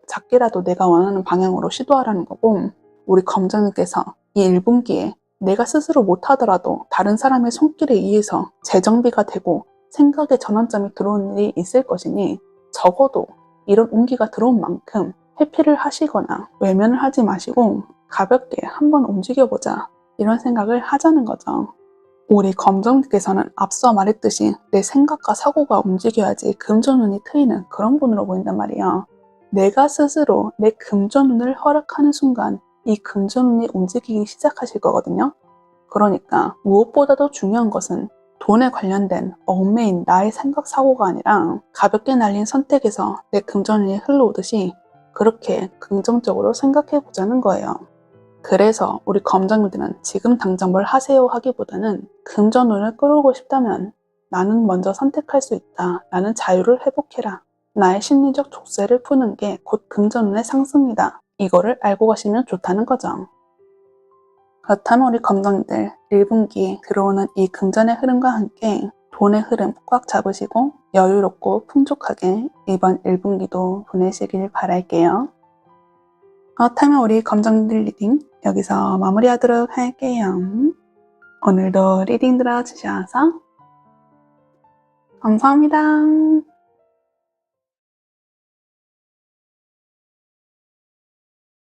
작게라도 내가 원하는 방향으로 시도하라는 거고, 우리 검정님께서 이 1분기에 내가 스스로 못하더라도 다른 사람의 손길에 의해서 재정비가 되고 생각의 전환점이 들어오는 일이 있을 것이니, 적어도 이런 운기가 들어온 만큼 회피를 하시거나 외면을 하지 마시고 가볍게 한번 움직여보자 이런 생각을 하자는 거죠. 우리 검정님께서는 앞서 말했듯이 내 생각과 사고가 움직여야지 금전운이 트이는 그런 분으로 보인단 말이에요. 내가 스스로 내 금전운을 허락하는 순간 이 금전운이 움직이기 시작하실 거거든요. 그러니까 무엇보다도 중요한 것은 돈에 관련된 얽매인 나의 생각 사고가 아니라 가볍게 날린 선택에서 내 금전운이 흘러오듯이 그렇게 긍정적으로 생각해 보자는 거예요. 그래서 우리 검정들은 지금 당장 뭘 하세요 하기보다는 금전운을 끌어오고 싶다면 나는 먼저 선택할 수 있다. 라는 자유를 회복해라. 나의 심리적 족쇄를 푸는 게 곧 금전운의 상승이다. 이거를 알고 가시면 좋다는 거죠. 그렇다면 우리 검정들 1분기에 들어오는 이 금전의 흐름과 함께 돈의 흐름 꽉 잡으시고 여유롭고 풍족하게 이번 1분기도 보내시길 바랄게요. 그렇다면 우리 검정들 리딩 여기서 마무리하도록 할게요. 오늘도 리딩 들어주셔서 감사합니다.